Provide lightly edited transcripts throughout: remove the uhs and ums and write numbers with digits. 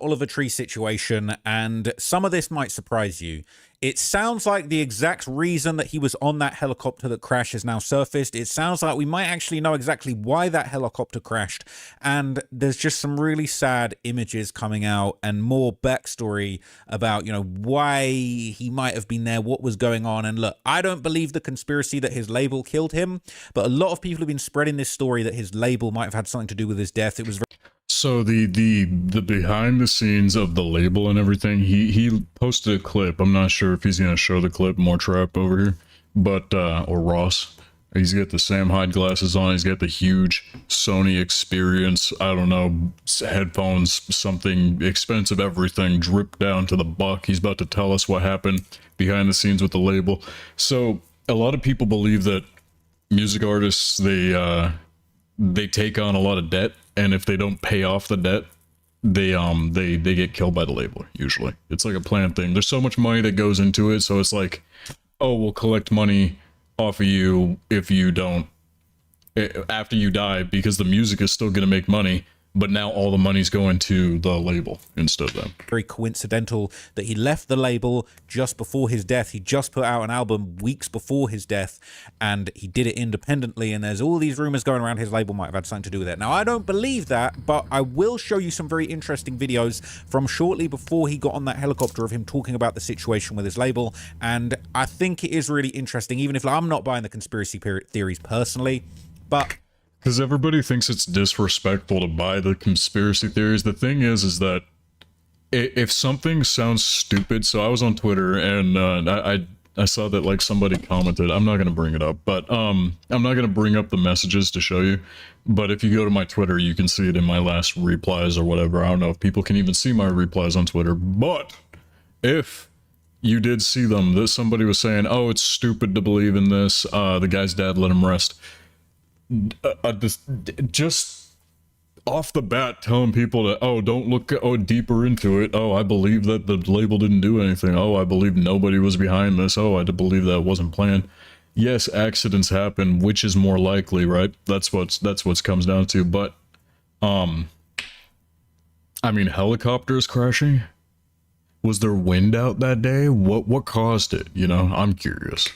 Olivertree situation, and some of this might surprise you. It sounds like the exact reason that he was on that helicopter that crashed has now surfaced. It sounds like we might actually know exactly why that helicopter crashed, and there's just some really sad images coming out and more backstory about, you know, why he might have been there, what was going on. And look, I don't believe the conspiracy that his label killed him, but a lot of people have been spreading this story that his label might have had something to do with his death. It was so the behind the scenes of the label and everything, he posted a clip. I'm not sure if he's gonna show the clip, Moretrap over here, but or Ross. He's got the Sam Hyde glasses on. He's got the huge Sony Experience, I don't know, headphones, something expensive, everything dripped down to the buck. He's about to tell us what happened behind the scenes with the label. So a lot of people believe that music artists, they take on a lot of debt, and if they don't pay off the debt, they get killed by the label. Usually it's like a planned thing. There's so much money that goes into it, so it's like, oh, we'll collect money off of you if you don't, after you die, because the music is still going to make money, but now all the money's going to the label instead of them. Very coincidental that he left the label just before his death. He just put out an album weeks before his death, and he did it independently, and there's all these rumors going around his label might have had something to do with it. Now, I don't believe that, but I will show you some very interesting videos from shortly before he got on that helicopter of him talking about the situation with his label, and I think it is really interesting, even if I'm not buying the conspiracy theories personally, but... Because everybody thinks it's disrespectful to buy the conspiracy theories. The thing is that if something sounds stupid, so I was on Twitter and I saw that like somebody commented. I'm not gonna bring it up, but I'm not gonna bring up the messages to show you. But if you go to my Twitter, you can see it in my last replies or whatever. I don't know if people can even see my replies on Twitter, but if you did see them, that somebody was saying, "Oh, it's stupid to believe in this. The guy's dad let him rest." Just off the bat telling people that, oh, don't look deeper into it. Oh, I believe that the label didn't do anything. Oh, I believe nobody was behind this. Oh, I did believe that wasn't planned. Yes, accidents happen, which is more likely, right? That's what's comes down to. But I mean, helicopters crashing, was there wind out that day? What caused it? You know, I'm curious.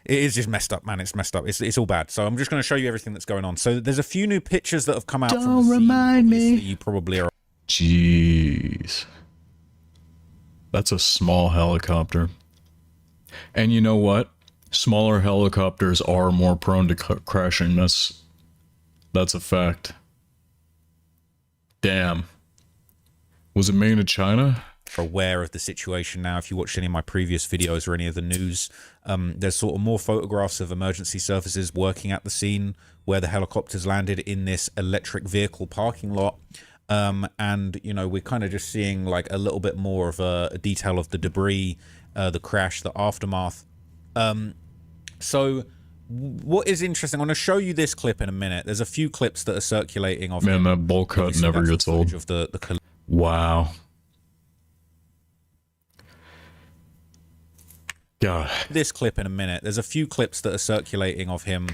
It is just messed up, man. It's messed up. It's all bad. So I'm just going to show you everything that's going on. So there's a few new pictures that have come out from the scene. Don't remind me. You probably are. Jeez. That's a small helicopter. And you know what? Smaller helicopters are more prone to crashing. That's a fact. Damn. Was it made in China? Aware of the situation now. If you watched any of my previous videos or any of the news, there's sort of more photographs of emergency services working at the scene where the helicopters landed in this electric vehicle parking lot, and you know, we're kind of just seeing like a little bit more of a detail of the debris, the crash, the aftermath. So what is interesting, I'm going to show you this clip in a minute. There's a few clips that are circulating of man, that bowl cut never gets old. Of the wow. God. This clip in a minute. There's a few clips that are circulating of him.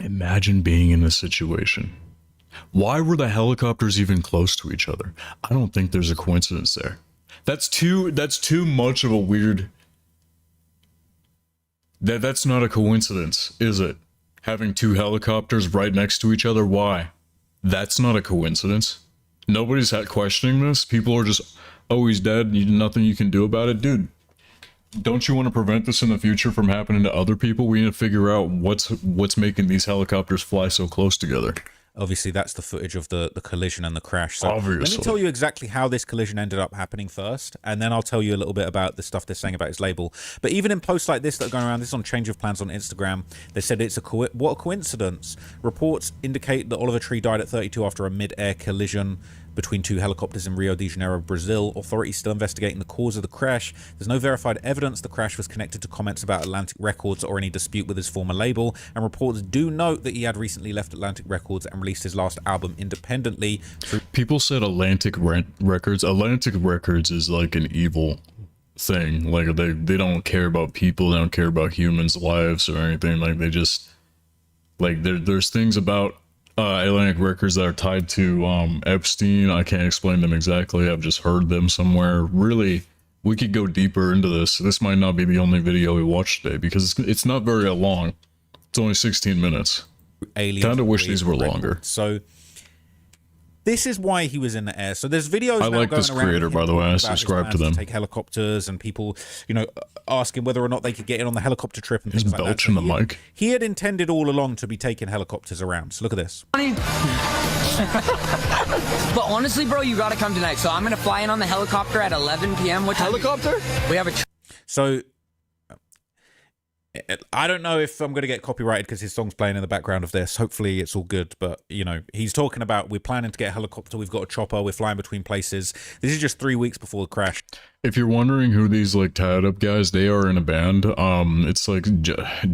Imagine being in this situation. Why were the helicopters even close to each other? I don't think there's a coincidence there. That's too much of a weird... That's not a coincidence, is it? Having two helicopters right next to each other, why? That's not a coincidence. Nobody's questioning this. People are just, oh, he's dead, nothing you can do about it. Dude, don't you want to prevent this in the future from happening to other people? We need to figure out what's making these helicopters fly so close together. Obviously, that's the footage of the collision and the crash. So obviously. Let me tell you exactly how this collision ended up happening first, and then I'll tell you a little bit about the stuff they're saying about his label. But even in posts like this that are going around, this is on Change of Plans on Instagram, they said it's what a coincidence. Reports indicate that Olivertree died at 32 after a mid-air collision between two helicopters in Rio de Janeiro, Brazil. Authorities still investigating the cause of the crash. There's no verified evidence the crash was connected to comments about Atlantic Records or any dispute with his former label, and reports do note that he had recently left Atlantic Records and released his last album independently. People said Atlantic Records. Atlantic Records is like an evil thing. Like they don't care about people, they don't care about humans' lives or anything. Like they just, like there's things about Atlantic records that are tied to Epstein. I can't explain them exactly. I've just heard them somewhere. Really, we could go deeper into this. This might not be the only video we watched today because it's not very long. It's only 16 minutes. Kind of wish these were longer. So this is why he was in the air. So there's videos. I like this creator, by the way. I subscribe to them. Take helicopters and people, you know, asking whether or not they could get in on the helicopter trip and things like that. Belch in the mic. He had intended all along to be taking helicopters around. So look at this. But honestly, bro, you gotta come tonight. So I'm gonna fly in on the helicopter at 11 p.m. What helicopter? We have a. So I don't know if I'm going to get copyrighted because his song's playing in the background of this. Hopefully it's all good. But, you know, he's talking about we're planning to get a helicopter. We've got a chopper. We're flying between places. This is just 3 weeks before the crash. If you're wondering who these like tied up guys, they are in a band. It's like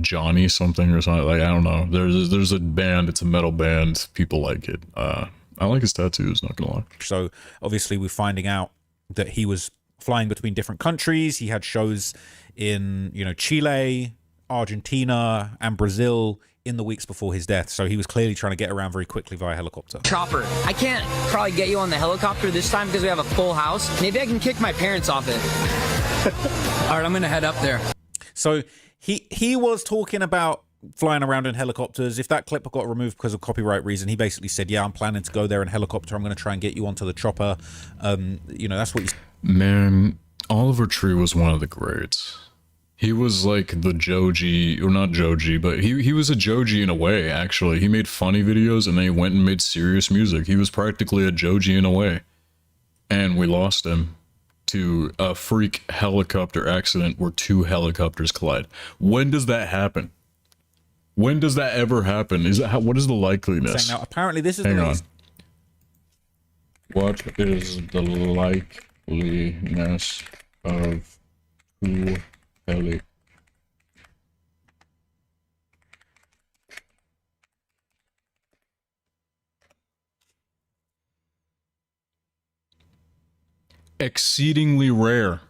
Johnny something or something. Like, I don't know. There's a band. It's a metal band. People like it. I like his tattoos, not gonna lie. So obviously we're finding out that he was flying between different countries. He had shows in, you know, Chile, Argentina, and Brazil in the weeks before his death. So he was clearly trying to get around very quickly via helicopter. Chopper. I can't probably get you on the helicopter this time because we have a full house. Maybe I can kick my parents off it. All right, I'm gonna head up there. So he was talking about flying around in helicopters. If that clip got removed because of copyright reason, he basically said, yeah, I'm planning to go there in helicopter. I'm going to try and get you onto the chopper. You know, that's what he's... Man, Olivertree was one of the greats. He was like the Joji, or not Joji, but he was a Joji in a way, actually. He made funny videos and then he went and made serious music. He was practically a Joji in a way. And we lost him to a freak helicopter accident where 2 helicopters collide. When does that happen? When does that ever happen? What is the likeliness? Now, apparently this is Hang on. What is the likeliness of 2 heli? Exceedingly rare,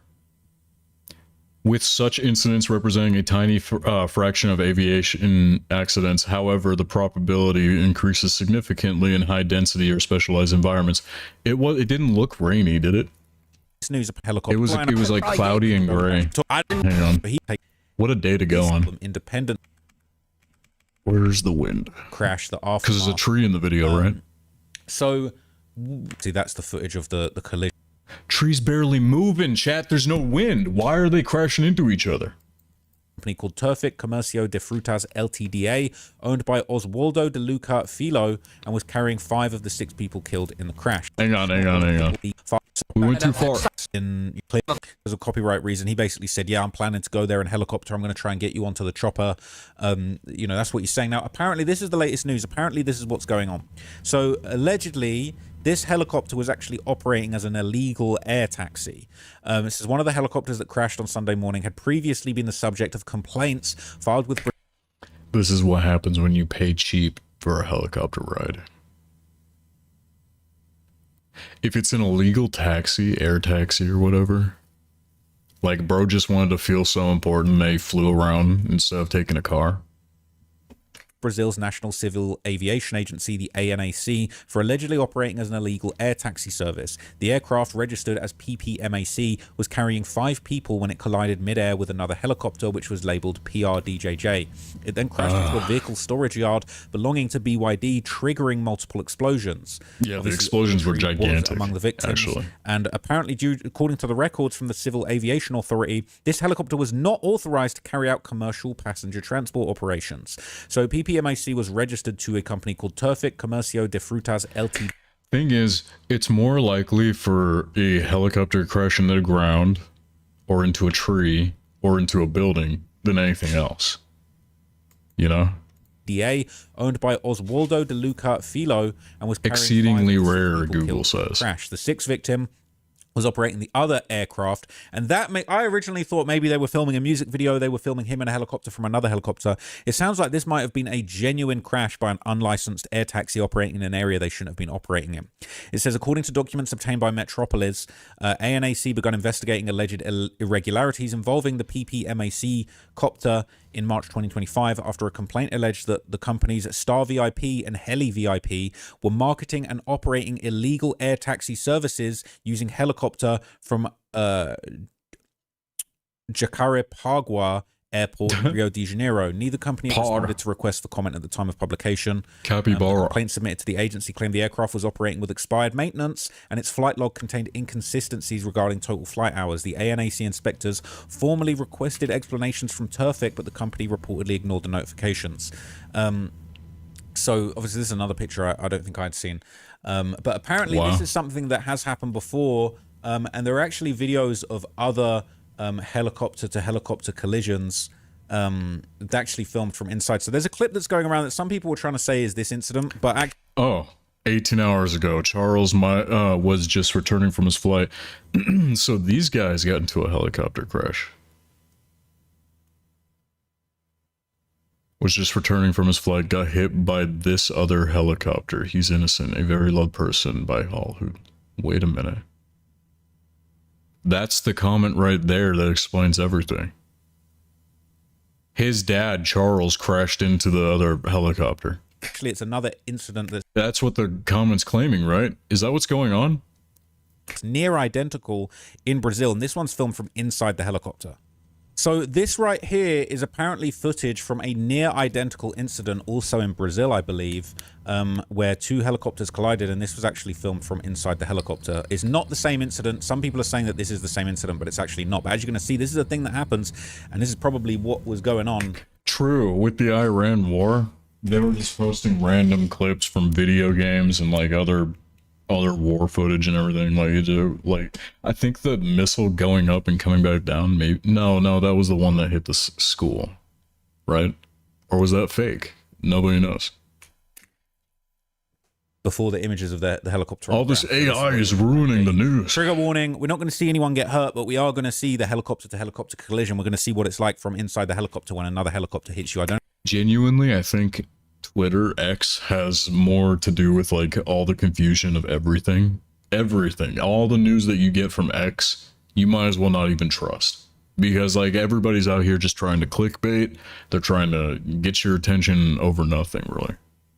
with such incidents representing a tiny fraction of aviation accidents. However, the probability increases significantly in high density or specialized environments. It didn't look rainy, did it? News helicopter. It was like cloudy and gray. Hang on. What a day to go on. Independent. Where's the wind? Crash the aftermath. Because there's a tree in the video, right? So, see, that's the footage of the collision. Trees barely moving, chat. There's no wind. Why are they crashing into each other? Company called Turfic Comercio de Frutas Ltda, owned by Oswaldo de Luca Filo, and was carrying 5 of the 6 people killed in the crash. Hang on. We went too far. Because of copyright reason, he basically said, yeah, I'm planning to go there in helicopter. I'm going to try and get you onto the chopper. You know, that's what he's saying. Now, apparently, this is the latest news. Apparently, this is what's going on. So, allegedly, this helicopter was actually operating as an illegal air taxi. This is one of the helicopters that crashed on Sunday morning, had previously been the subject of complaints filed with... This is what happens when you pay cheap for a helicopter ride. If it's an illegal taxi, air taxi or whatever, like bro just wanted to feel so important they flew around instead of taking a car. Brazil's National Civil Aviation Agency, the ANAC, for allegedly operating as an illegal air taxi service. The aircraft, registered as PPMAC, was carrying 5 people when it collided mid-air with another helicopter, which was labeled PRDJJ. It then crashed into a vehicle storage yard belonging to BYD, triggering multiple explosions. Yeah, obviously, the explosions were gigantic among the victims. Actually. And apparently, according to the records from the Civil Aviation Authority, this helicopter was not authorized to carry out commercial passenger transport operations. So PPMAC was registered to a company called Turfic Comercio de Frutas Ltda. Thing is, it's more likely for a helicopter to crash into the ground or into a tree or into a building than anything else. You know? DA, owned by Oswaldo de Luca Filo, and was exceedingly rare, Google says. Crash. The 6th victim was operating the other aircraft, and that I originally thought maybe they were filming a music video, they were filming him in a helicopter from another helicopter. It sounds like this might have been a genuine crash by an unlicensed air taxi operating in an area they shouldn't have been operating in. It says, according to documents obtained by Metropolis, ANAC begun investigating alleged irregularities involving the PPMAC copter in March 2025 after a complaint alleged that the companies Star VIP and Heli VIP were marketing and operating illegal air taxi services using helicopter from Jacarepaguá Airport in Rio de Janeiro. Neither company responded to requests for comment at the time of publication. The complaint submitted to the agency claimed the aircraft was operating with expired maintenance and its flight log contained inconsistencies regarding total flight hours. The ANAC inspectors formally requested explanations from Turfic, but the company reportedly ignored the notifications. So obviously this is another picture I don't think I'd seen. But apparently this is something that has happened before, and there are actually videos of other helicopter to helicopter collisions that actually filmed from inside. So there's a clip that's going around that some people were trying to say is this incident, but 18 hours ago, Charles was just returning from his flight. So these guys got into a helicopter crash. Was just returning from his flight, got hit by this other helicopter. He's innocent, a very loved person by all who... Wait a minute. That's the comment right there that explains everything. His dad, Charles, crashed into the other helicopter. Actually, it's another incident that's what the comment's claiming, right? Is that what's going on? It's near identical in Brazil, and this one's filmed from inside the helicopter. So this right here is apparently footage from a near identical incident also in Brazil, I believe, where two helicopters collided, and this was actually filmed from inside the helicopter. It's not the same incident. Some people are saying that this is the same incident, but it's actually not. But as you're going to see, this is a thing that happens, and this is probably what was going on. True. With the Iran war, they were just posting random clips from video games and like other war footage and everything. Like I think the missile going up and coming back down, maybe no, that was the one that hit the school, right? Or was that fake? Nobody knows. Before the images of the helicopter. All this AI is ruining the news. Trigger warning, we're not going to see anyone get hurt, but we are going to see the helicopter to helicopter collision. We're going to see what it's like from inside the helicopter when another helicopter hits you. Genuinely, I think Twitter X has more to do with like all the confusion of everything. All the news that you get from X, you might as well not even trust, because like everybody's out here just trying to clickbait. They're trying to get your attention over nothing, really.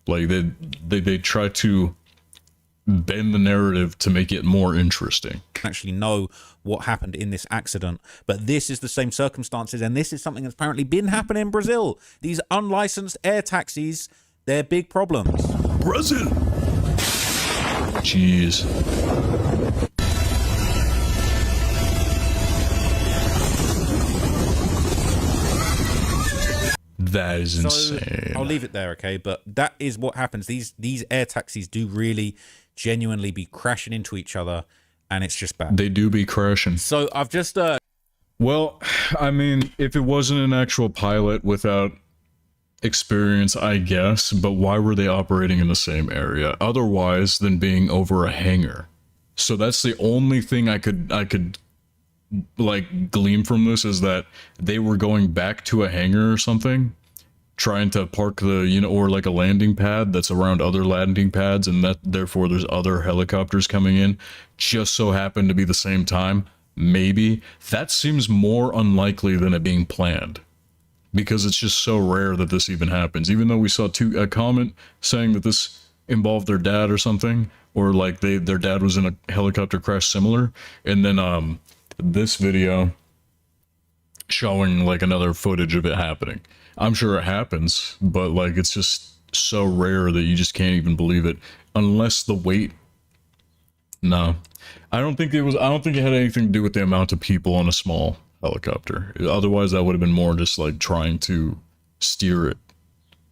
Like they try to bend the narrative to make it more interesting. Actually know what happened in this accident, but this is the same circumstances, and this is something that's apparently been happening in Brazil. These unlicensed air taxis, they're big problems. Brazil. Jeez. That is insane. I'll leave it there, okay? But that is what happens. These air taxis do really genuinely be crashing into each other, and it's just bad. They do be crashing. So I've just well, I mean, if it wasn't an actual pilot without experience, I guess, but why were they operating in the same area otherwise than being over a hangar? So that's the only thing I could like glean from this, is that they were going back to a hangar or something, trying to park the, or like a landing pad that's around other landing pads, and that therefore there's other helicopters coming in, just so happened to be the same time. Maybe that seems more unlikely than it being planned, because it's just so rare that this even happens. Even though we saw a comment saying that this involved their dad or something, or like their dad was in a helicopter crash similar, and then this video showing like another footage of it happening. I'm sure it happens, but like it's just so rare that you just can't even believe it, unless the weight. No, I don't think it had anything to do with the amount of people on a small helicopter. Otherwise that would have been more just like trying to steer it.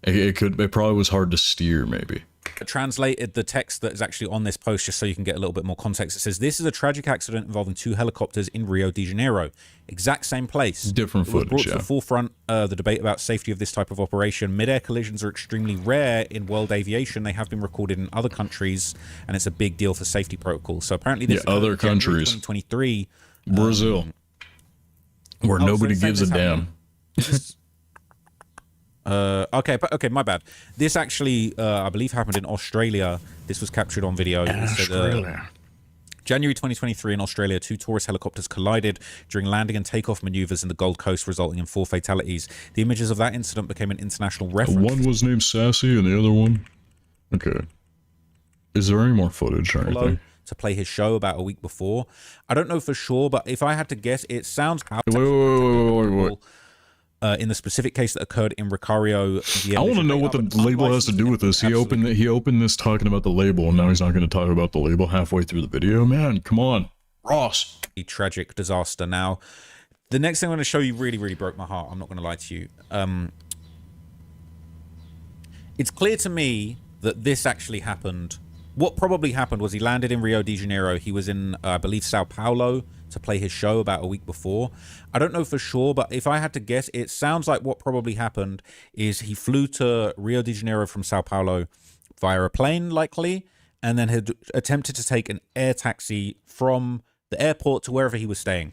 It probably was hard to steer, maybe. I translated the text that is actually on this post just so you can get a little bit more context. It says, this is a tragic accident involving two helicopters in Rio de Janeiro. Exact same place. Different footage, brought to the forefront the debate about safety of this type of operation. Mid-air collisions are extremely rare in world aviation. They have been recorded in other countries, and it's a big deal for safety protocols. So apparently this other countries. 2023. Brazil. Where nobody gives a damn. Okay, my bad. This actually, I believe, happened in Australia. This was captured on video. Australia. January 2023 in Australia, 2 tourist helicopters collided during landing and takeoff maneuvers in the Gold Coast, resulting in 4 fatalities. The images of that incident became an international reference. One was named Sassy and the other one... Okay. Is there any more footage or anything? To play his show about a week before. I don't know for sure, but if I had to guess, it sounds... Wait. In the specific case that occurred in Ricario. I want to know what the label has to do with this. He opened this talking about the label, and now he's not going to talk about the label halfway through the video. Man, come on, Ross. A tragic disaster. Now, the next thing I'm going to show you really broke my heart. I'm not going to lie to you. It's clear to me that this actually happened. What probably happened was he landed in Rio de Janeiro. He was in, I believe, Sao Paulo to play his show about a week before. I don't know for sure, but if I had to guess, it sounds like what probably happened is he flew to Rio de Janeiro from Sao Paulo via a plane, likely, and then had attempted to take an air taxi from the airport to wherever he was staying.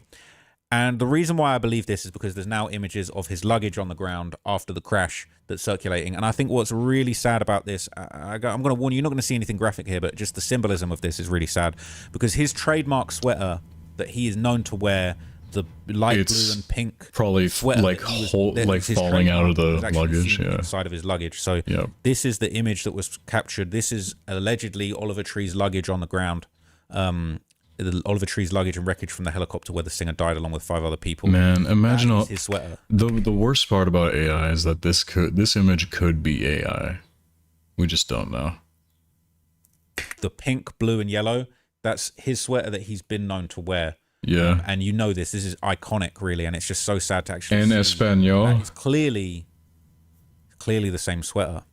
And the reason why I believe this is because there's now images of his luggage on the ground after the crash that's circulating. And I think what's really sad about this, I'm going to warn you, you're not going to see anything graphic here, but just the symbolism of this is really sad. Because his trademark sweater that he is known to wear, the light blue and pink probably sweater, like falling out of the luggage, inside of his luggage. So this is the image that was captured. This is allegedly Olivertree's luggage on the ground. Olivertree's luggage and wreckage from the helicopter where the singer died along with 5 other people. Man, imagine all his sweater. The worst part about AI is that this image could be AI. We just don't know. The pink, blue, and yellow, that's his sweater that he's been known to wear. Yeah. And you know this is iconic, really, and it's just so sad to actually in see Espanol. It's clearly the same sweater.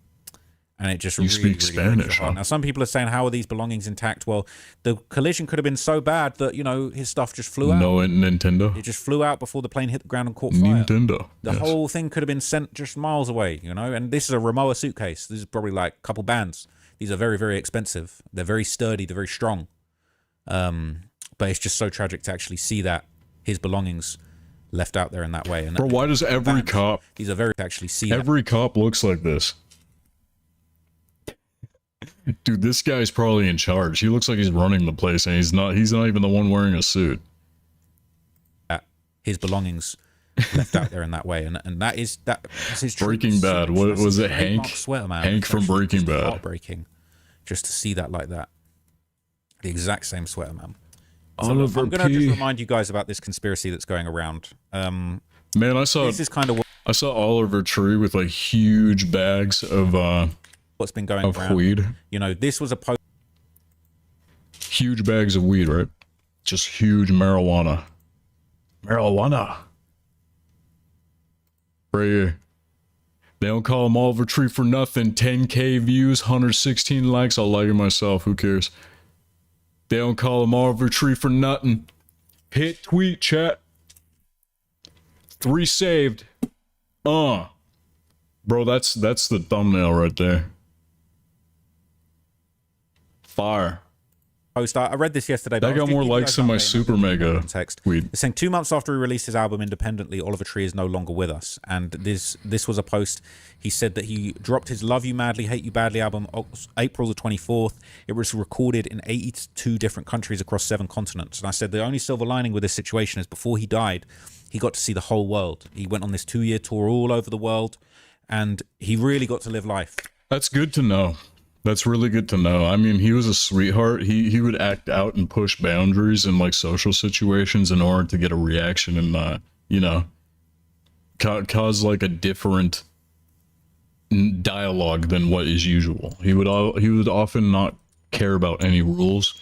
And it just you speak Spanish, huh? Now, some people are saying, how are these belongings intact? Well, the collision could have been so bad that, you know, his stuff just flew out. No, Nintendo. It just flew out before the plane hit the ground and caught fire. Nintendo. The whole thing could have been sent just miles away, you know? And this is a Rimowa suitcase. This is probably like a couple bands. These are very expensive. They're very sturdy. They're very strong. But it's just so tragic to actually see that his belongings left out there in that way. And bro, why does every cop... These are very... actually see every cop looks like this. Dude, this guy's probably in charge. He looks like he's running the place, and he's not even the one wearing a suit. His belongings left out there in that way, and that's his Breaking Bad. What was it, Hank? Sweater, man. Hank from Breaking Bad. Heartbreaking, just to see that like that. The exact same sweater, man. So Oliver I'm gonna just remind you guys about this conspiracy that's going around. Man, I saw this is kind of olivertree with like huge bags of what's been going around. Weed. You know, this was a post. Huge bags of weed, right? Just huge marijuana. Marijuana. Right here. They don't call him Olivertree for nothing. 10K views, 116 likes. I'll like it myself. Who cares? They don't call him Olivertree for nothing. Hit tweet, chat. 3 saved. Bro, that's the thumbnail right there. Fire. I read this yesterday. That got more likes than my super mega tweet. It's saying 2 months after he released his album independently, Olivertree is no longer with us. And this was a post. He said that he dropped his Love You Madly, Hate You Badly album April the 24th. It was recorded in 82 different countries across 7 continents. And I said the only silver lining with this situation is before he died, he got to see the whole world. He went on this 2-year tour all over the world, and he really got to live life. That's good to know. That's really good to know. I mean, he was a sweetheart. He would act out and push boundaries in like social situations in order to get a reaction and you know, cause like a different dialogue than what is usual. He would often not care about any rules,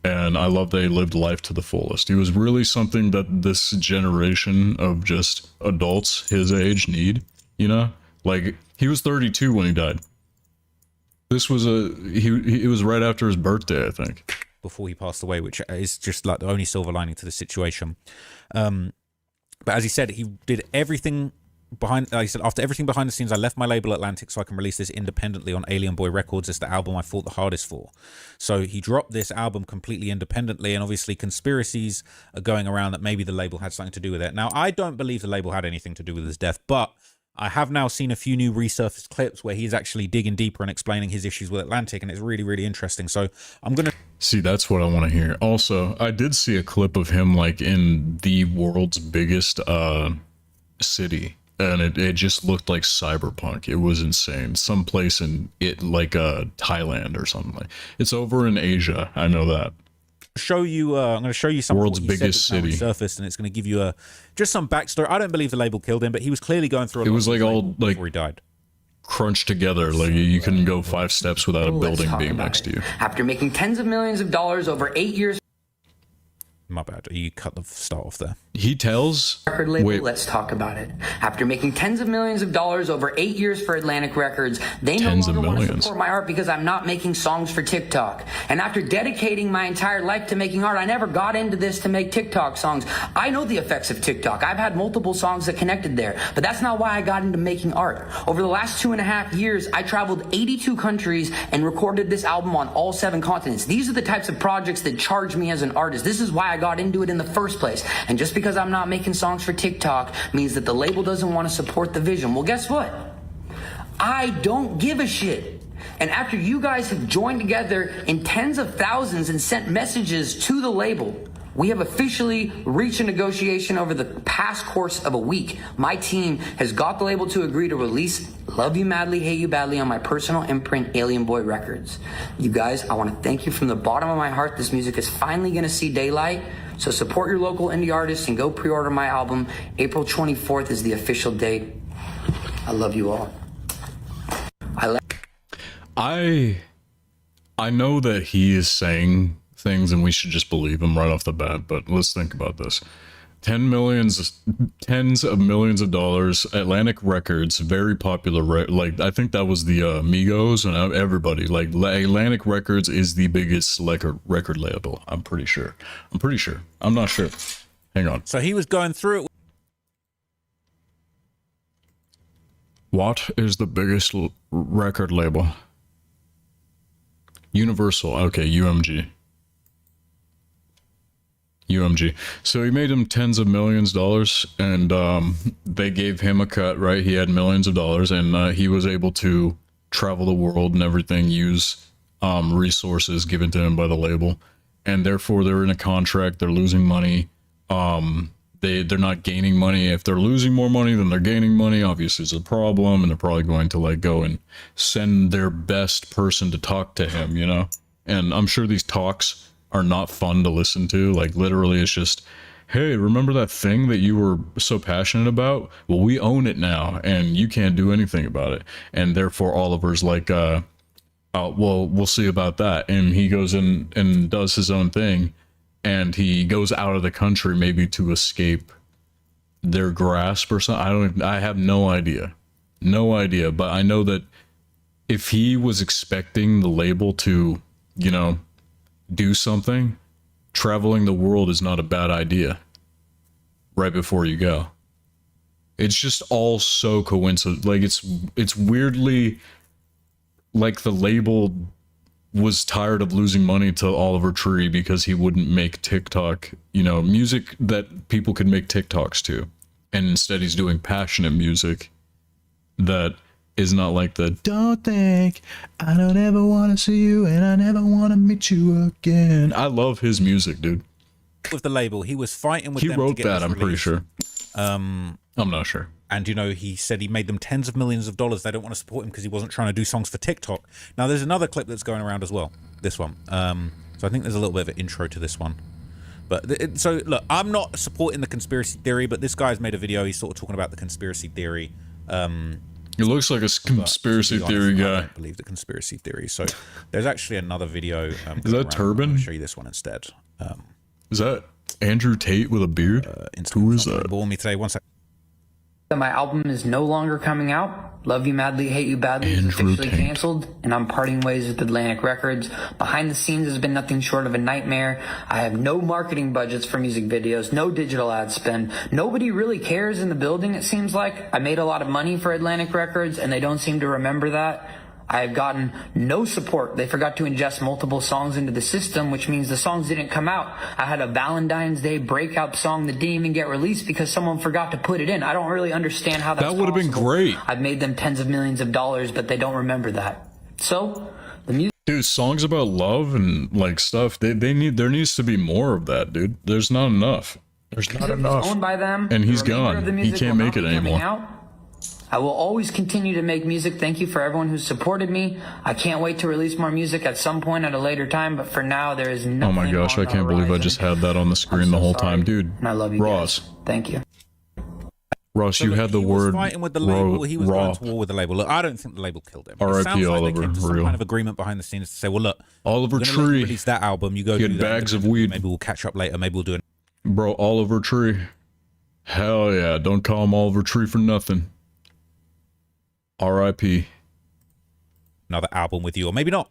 and I love that he lived life to the fullest. He was really something that this generation of just adults his age need, you know? Like, he was 32 when he died. This was it was right after his birthday, I think. Before he passed away, which is just like the only silver lining to the situation. But as he said, he did everything behind. He said, after everything behind the scenes, I left my label Atlantic so I can release this independently on Alien Boy Records. It's the album I fought the hardest for. So he dropped this album completely independently, and obviously conspiracies are going around that maybe the label had something to do with it. Now, I don't believe the label had anything to do with his death, but I have now seen a few new resurfaced clips where he's actually digging deeper and explaining his issues with Atlantic, and it's really interesting. So I'm gonna See, that's what I want to hear. Also, I did see a clip of him like in the world's biggest city, and it just looked like cyberpunk. It was insane. Someplace in it like Thailand or something. Like it's over in Asia. I know that. Show you. I'm going to show you some world's biggest city. Surfaced, and it's going to give you just some backstory. I don't believe the label killed him, but he was clearly going through. It was like all like before he died. Crunched together, like you couldn't go 5 steps without a building being next to you. After making tens of millions of dollars over 8 years. My bad. You cut the start off there. He tells. Record label, let's talk about it. After making tens of millions of dollars over 8 years for Atlantic Records, they no longer want to support my art because I'm not making songs for TikTok. And after dedicating my entire life to making art, I never got into this to make TikTok songs. I know the effects of TikTok. I've had multiple songs that connected there, but that's not why I got into making art. Over the last 2.5 years, I traveled 82 countries and recorded this album on all 7 continents. These are the types of projects that charge me as an artist. This is why I got into it in the first place. And just because I'm not making songs for TikTok means that the label doesn't want to support the vision. Well, guess what? I don't give a shit. And after you guys have joined together in tens of thousands and sent messages to the label, we have officially reached a negotiation over the past course of a week. My team has got the label to agree to release Love You Madly, Hate You Badly on my personal imprint, Alien Boy Records. You guys, I want to thank you from the bottom of my heart. This music is finally going to see daylight. So support your local indie artists and go pre-order my album. April 24th is the official date. I love you all. I know that he is saying things and we should just believe him right off the bat, but let's think about this. Tens of millions of dollars, Atlantic Records, very popular, like I think that was the Migos and everybody. Like Atlantic Records is the biggest record label. I'm pretty sure. I'm not sure. Hang on. So he was going through it. What is the biggest record label? Universal. Okay, UMG. So he made him tens of millions of dollars, and they gave him a cut, right? He had millions of dollars, and he was able to travel the world and everything, use resources given to him by the label, and therefore they're in a contract. They're losing money. They're not gaining money. If they're losing more money than they're gaining money, obviously it's a problem, and they're probably going to like go and send their best person to talk to him, you know? And I'm sure these talks are not fun to listen to. Like literally it's just, hey, remember that thing that you were so passionate about? Well, we own it now and you can't do anything about it. And therefore Oliver's like, well, we'll see about that. And he goes in and does his own thing, and he goes out of the country maybe to escape their grasp or something. I have no idea, but I know that if he was expecting the label to, you know, do something, traveling the world is not a bad idea right before you go. It's just all so coincidental. Like it's weirdly like the label was tired of losing money to Olivertree because he wouldn't make TikTok, you know, music that people could make TikToks to. And instead he's doing passionate music that is not like the don't think I don't ever want to see you and I never want to meet you again. I love his music, dude. With the label, he was fighting with them. He wrote to get that, I'm released. pretty sure. I'm not sure. And, you know, he said he made them tens of millions of dollars. They don't want to support him because he wasn't trying to do songs for TikTok. Now, there's another clip that's going around as well. This one. So I think there's a little bit of an intro to this one. But so, look, I'm not supporting the conspiracy theory, but this guy's made a video. He's sort of talking about the conspiracy theory. He looks like a conspiracy theory guy. I don't believe the conspiracy theory. So there's actually another video. Is that Turban? I'll show you this one instead. Is that Andrew Tate with a beard? Who is that? Bore me today. One second. My album is no longer coming out. Love You Madly, Hate You Badly is officially canceled, and I'm parting ways with Atlantic Records. Behind the scenes has been nothing short of a nightmare. I have no marketing budgets for music videos, no digital ad spend. Nobody really cares in the building, it seems like. I made a lot of money for Atlantic Records, and they don't seem to remember that. I have gotten no support. They forgot to ingest multiple songs into the system, which means the songs didn't come out. I had a Valentine's Day breakout song that didn't even get released because someone forgot to put it in. I don't really understand how that's possible. That would have been great. I've made them tens of millions of dollars, but they don't remember that. So, the music... Dude, songs about love and like stuff, there needs to be more of that, dude. There's not enough. There's not enough. Owned by them, and he's the remainder of the gone. He music can't will make not it be coming anymore. out. I will always continue to make music. Thank you for everyone who's supported me. I can't wait to release more music at some point at a later time, but for now, there is nothing. Oh my gosh, I can't believe I just had that on the screen the whole time, dude. And I love you, Ross. guys. Thank you. Ross, So you look, had the he word was fighting with the label. He was going to war with the label. Look, I don't think the label killed him. It R.I.P. sounds like Oliver, they came to some real. kind of agreement behind the scenes to say, well, look, Oliver we're gonna let you Tree. release that album. You go He do had that bags of independently. weed. Maybe we'll catch up later. Maybe we'll do it. Bro, Oliver Tree. Hell yeah, don't call him Oliver Tree for nothing. R.I.P. Another album with you, or maybe not.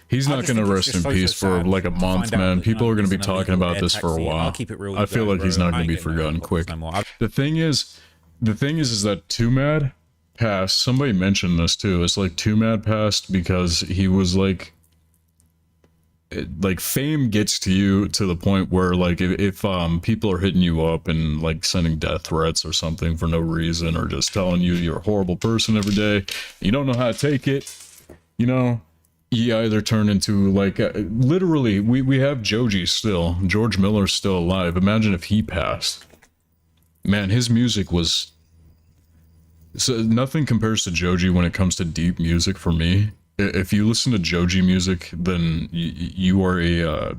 He's I not just going to think it's rest just in so peace for sad like a to month, find out man. that, People are going to be he's on a talking legal about this for a taxi. I'll while. keep it real with I you feel guys, like he's bro. not going I to be ain't getting forgotten no quick. no more. The thing is that Too Mad passed. Somebody mentioned this too. It's like Too Mad passed because he was like fame gets to you to the point where like if people are hitting you up and like sending death threats or something for no reason, or just telling you you're a horrible person every day, you don't know how to take it, you know, you either turn into like literally we have Joji still, George Miller's still alive. Imagine if he passed. Man, his music was so nothing compares to Joji when it comes to deep music for me. If you listen to Joji music, then you are a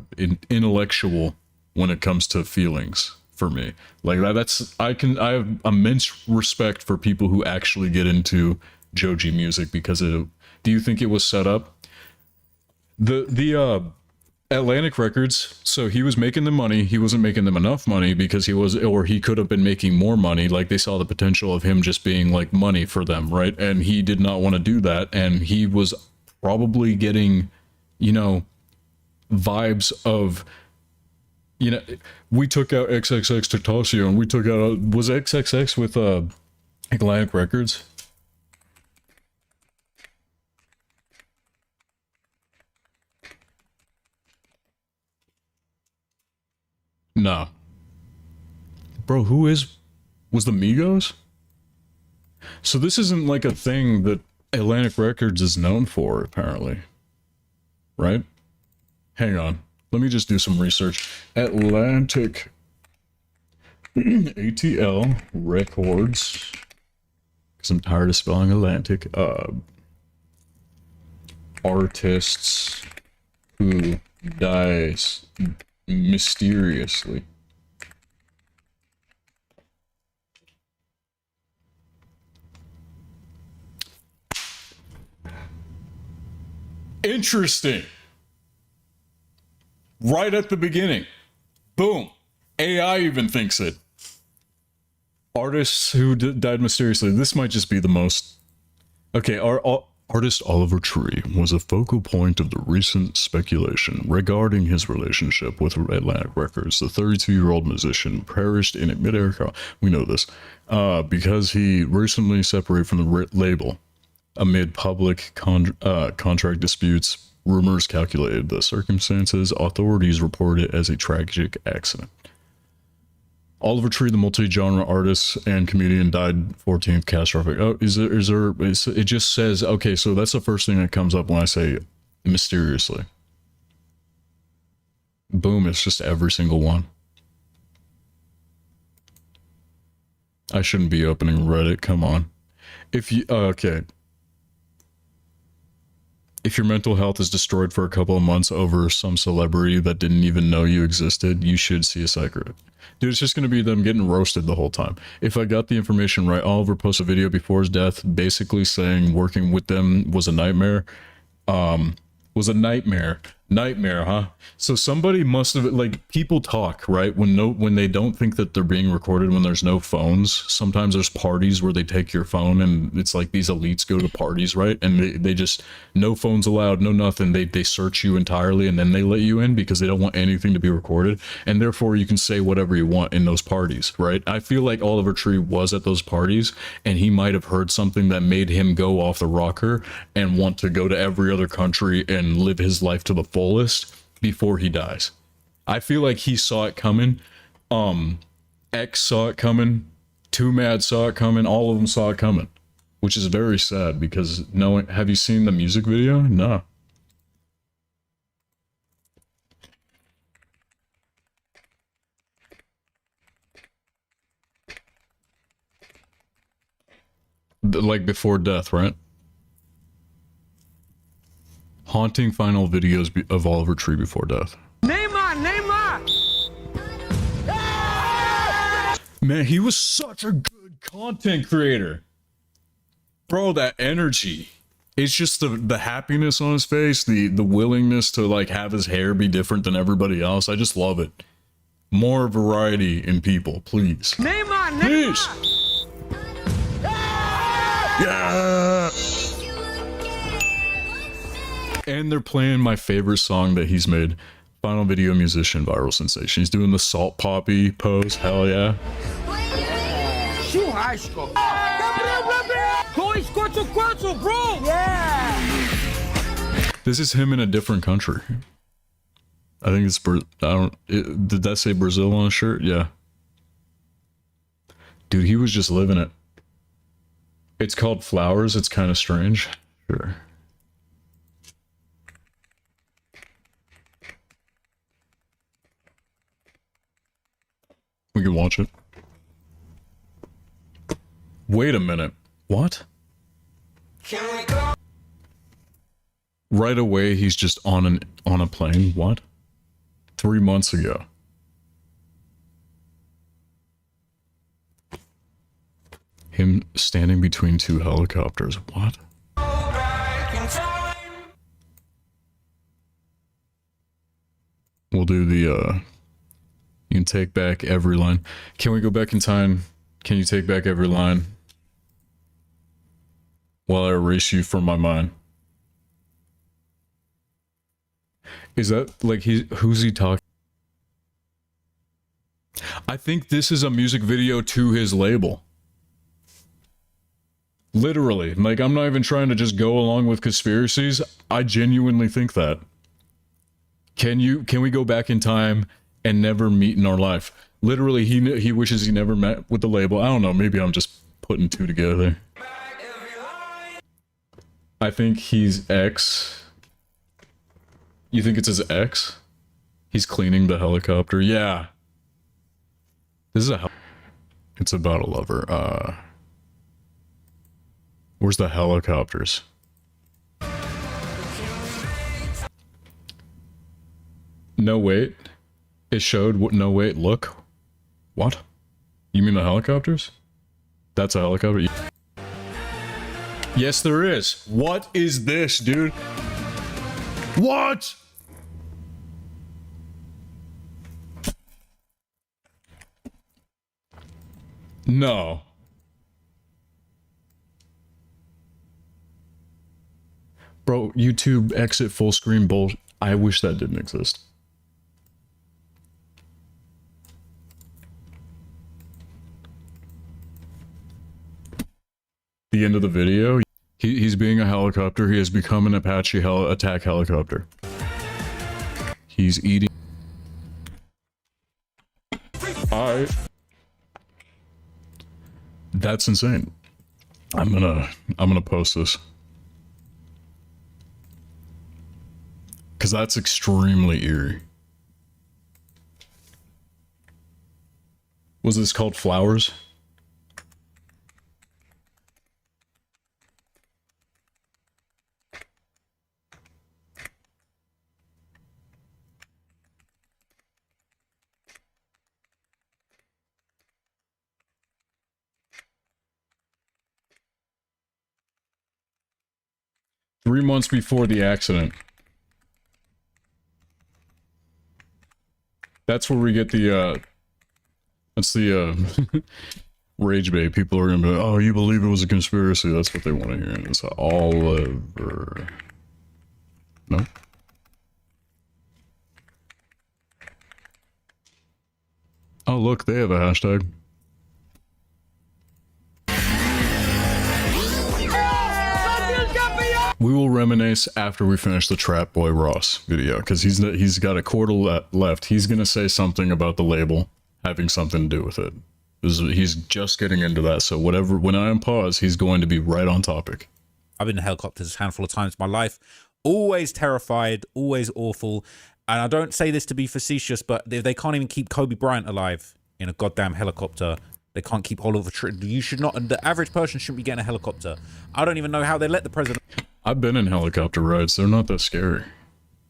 intellectual when it comes to feelings for me. Like I have immense respect for people who actually get into Joji music because do you think it was set up? The Atlantic Records, so he was making the money, he wasn't making them enough money because he could have been making more money. Like they saw the potential of him just being like money for them, right? And he did not want to do that, and he was probably getting, you know, vibes of, you know, we took out XXX Tentacion, we took out was XXX with Atlantic Records. No. Bro, was the Migos? So this isn't like a thing that Atlantic Records is known for, apparently. Right? Hang on. Let me just do some research. Atlantic ATL Records. Because I'm tired of spelling Atlantic. Artists who dies mysteriously. Interesting. Right at the beginning. Boom. AI even thinks it. Artists who died mysteriously. This might just be the most... Okay, artist Oliver Tree was a focal point of the recent speculation regarding his relationship with Atlantic Records. The 32-year-old musician perished in a mid-air... We know this. Because he recently separated from the label. Amid public contract disputes, rumors calculated the circumstances. Authorities reported it as a tragic accident. Oliver Tree, the multi-genre artist and comedian, died 14th catastrophic. Oh, it just says, okay, so that's the first thing that comes up when I say mysteriously. Boom, it's just every single one. I shouldn't be opening Reddit, come on. If you, okay. If your mental health is destroyed for a couple of months over some celebrity that didn't even know you existed, you should see a psychiatrist. Dude, it's just going to be them getting roasted the whole time. If I got the information right, Oliver posted a video before his death basically saying working with them was a nightmare. Nightmare, huh? So somebody must have, like, people talk, right? When they don't think that they're being recorded, when there's no phones, sometimes there's parties where they take your phone, and it's like these elites go to parties, right? And they just, no phones allowed, no nothing. They search you entirely, and then they let you in because they don't want anything to be recorded, and therefore you can say whatever you want in those parties, right? I feel like Oliver Tree was at those parties, and he might have heard something that made him go off the rocker and want to go to every other country and live his life to the fullest before he dies. I feel like he saw it coming. X saw it coming. Too Mad saw it coming. All of them saw it coming, which is very sad because have you seen the music video? No. like before death, right? Haunting final videos of Olivertree before death. Neymar! Man, he was such a good content creator. Bro, that energy. It's just the happiness on his face, the willingness to like have his hair be different than everybody else. I just love it. More variety in people, please. Neymar! Please. Yeah. And they're playing my favorite song that he's made. Final video musician viral sensation. He's doing the salt poppy pose. Hell yeah. Churrasco! Gabriel! Bro! Yeah! This is him in a different country. I think it's did that say Brazil on his shirt? Yeah. Dude, he was just living it. It's called Flowers. It's kind of strange. Sure. We can watch it. Wait a minute. What? Can we go? Right away, he's just on a plane. What? 3 months ago. Him standing between two helicopters. What? We'll do the you can take back every line. Can we go back in time? Can you take back every line while I erase you from my mind? Is that like who's he talking? I think this is a music video to his label. Literally, like I'm not even trying to just go along with conspiracies. I genuinely think that. Can we go back in time and never meet in our life? Literally, he wishes he never met with the label. I don't know, maybe I'm just putting two together. I think he's X. You think it's his ex? He's cleaning the helicopter. Yeah. This is it's about a lover. Where's the helicopters? No, wait. It showed what? No, wait, look. What? You mean the helicopters? That's a helicopter? Yes, there is. What is this, dude? What? No. Bro, YouTube exit full screen bullshit. I wish that didn't exist. The end of the video. He's being a helicopter. He has become an Apache attack helicopter. He's eating. That's insane. I'm gonna post this. Cause that's extremely eerie. Was this called Flowers? Three months before the accident. That's where we get the, that's the, rage bait. People are gonna be like, oh, you believe it was a conspiracy. That's what they want to hear. And it's Oliver. No? Oh, look, they have a hashtag. We will reminisce after we finish the Trap Boy Ross video, because he's got a quarter left. He's gonna say something about the label having something to do with it. He's just getting into that, so whatever. When I unpause, he's going to be right on topic. I've been in helicopters a handful of times in my life. Always terrified, always awful. And I don't say this to be facetious, but they can't even keep Kobe Bryant alive in a goddamn helicopter. They can't keep olivertree. You should not. And the average person shouldn't be getting a helicopter. I don't even know how they let the president. I've been in helicopter rides. They're not that scary.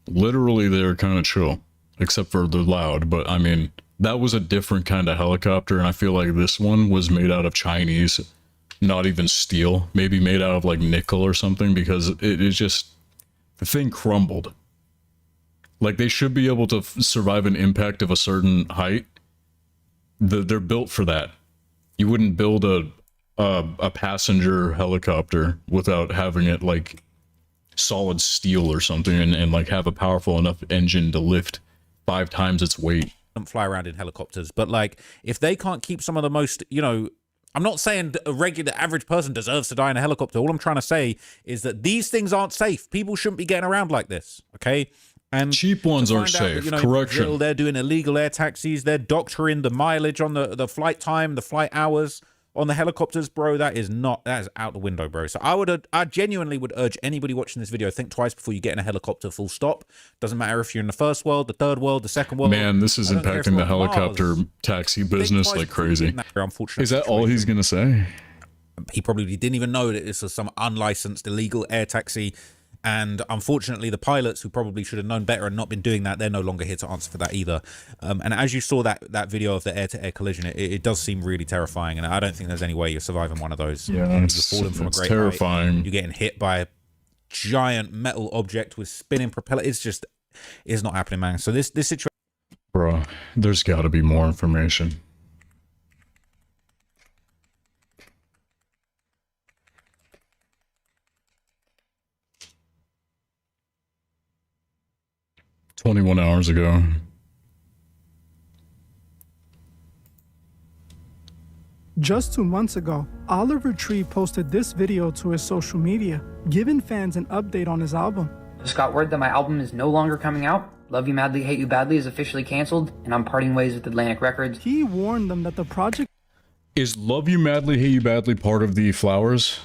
Literally, they're kind of chill, except for they're loud. But I mean, that was a different kind of helicopter, and I feel like this one was made out of Chinese, not even steel. Maybe made out of like nickel or something, because it is just, the thing crumbled. Like, they should be able to survive an impact of a certain height. They're built for that. You wouldn't build a passenger helicopter without having it like solid steel or something, and like have a powerful enough engine to lift 5 times its weight. Fly around in helicopters, but like, if they can't keep some of the most, you know, I'm not saying a regular average person deserves to die in a helicopter. All I'm trying to say is that these things aren't safe. People shouldn't be getting around like this, okay? And cheap ones aren't safe. That, you know, correction. Brazil, they're doing illegal air taxis. They're doctoring the mileage on the flight time, the flight hours on the helicopters, bro. That is out the window, bro. So I genuinely would urge anybody watching this video, think twice before you get in a helicopter, full stop. Doesn't matter if you're in the first world, the third world, the second world. Man, this is impacting the helicopter taxi business like crazy. Unfortunately, is that all he's gonna say? He probably didn't even know that this was some unlicensed illegal air taxi. And unfortunately, the pilots, who probably should have known better and not been doing that, they're no longer here to answer for that either. And as you saw that video of the air-to-air collision, it does seem really terrifying. And I don't think there's any way you're surviving one of those. Yeah, you're falling from a great terrifying. Height. You're getting hit by a giant metal object with spinning propeller. It's not happening, man. So this situation, bro, there's got to be more information. "21 hours ago. Just 2 months ago, Olivertree posted this video to his social media, giving fans an update on his album. Just got word that my album is no longer coming out. Love You Madly, Hate You Badly is officially canceled, and I'm parting ways with Atlantic Records. He warned them that the project... Is Love You Madly, Hate You Badly part of the Flowers?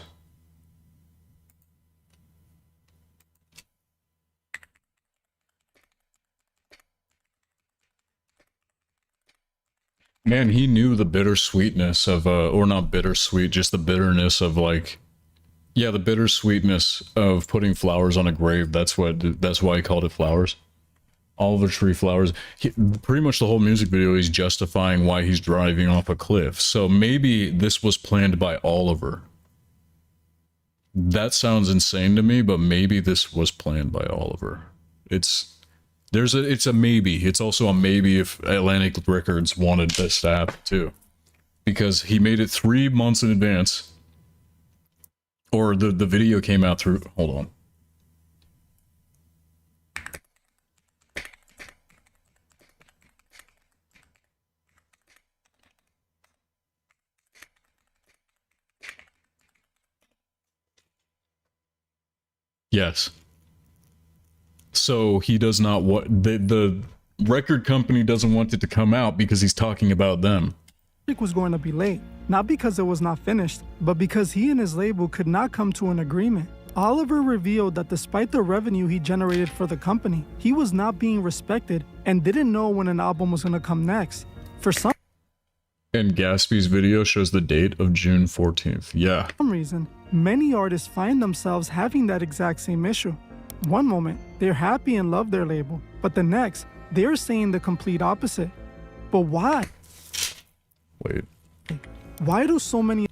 Man, he knew the bittersweetness of, or not bittersweet, just the bitterness of like, yeah, the bittersweetness of putting flowers on a grave. That's why he called it Flowers. Olivertree Flowers. Pretty much the whole music video, he's justifying why he's driving off a cliff. So maybe this was planned by Oliver. That sounds insane to me, but maybe this was planned by Oliver. It's a maybe. It's also a maybe if Atlantic Records wanted this to happen too. Because he made it 3 months in advance. Or the video came out through... Hold on. Yes. So he does not want... The record company doesn't want it to come out because he's talking about them. was going to be late, not because it was not finished, but because he and his label could not come to an agreement. Oliver revealed that despite the revenue he generated for the company, he was not being respected and didn't know when an album was going to come next. For some And Gatsby's video shows the date of June 14th. Yeah. reason, many artists find themselves having that exact same issue. One moment, they're happy and love their label, but the next, they're saying the complete opposite. But why? Wait. Why do so many...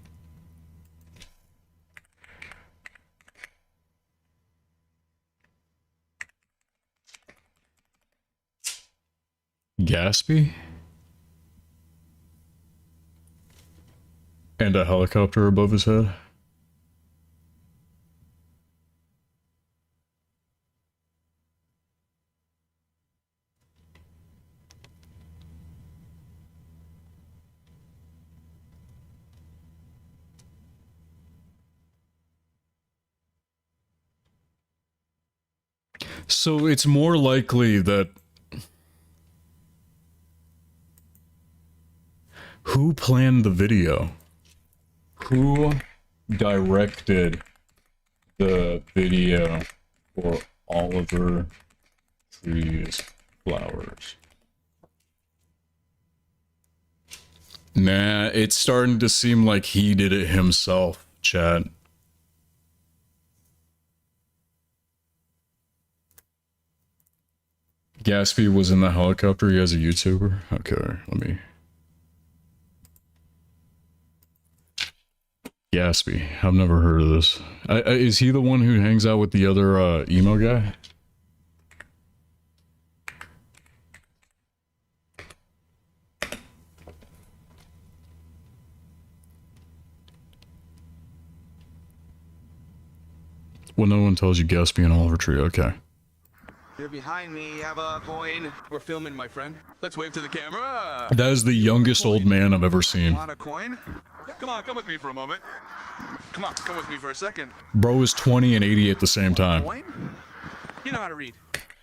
Gatsby? And a helicopter above his head? So it's more likely that... Who planned the video? Who directed the video for Olivertree's Flowers? Nah, it's starting to seem like he did it himself, chat. Gatsby was in the helicopter. He has a YouTuber. Okay, let me. Gatsby. I've never heard of this. Is he the one who hangs out with the other emo guy? Well, no one tells you Gatsby and olivertree. Okay. You're behind me. You have a coin. We're filming, my friend. Let's wave to the camera. That is the youngest old man I've ever seen. Want a coin? Come on, come with me for a moment. Come on, come with me for a second. Bro is 20 and 80 at the same time. Coin? You know how to read.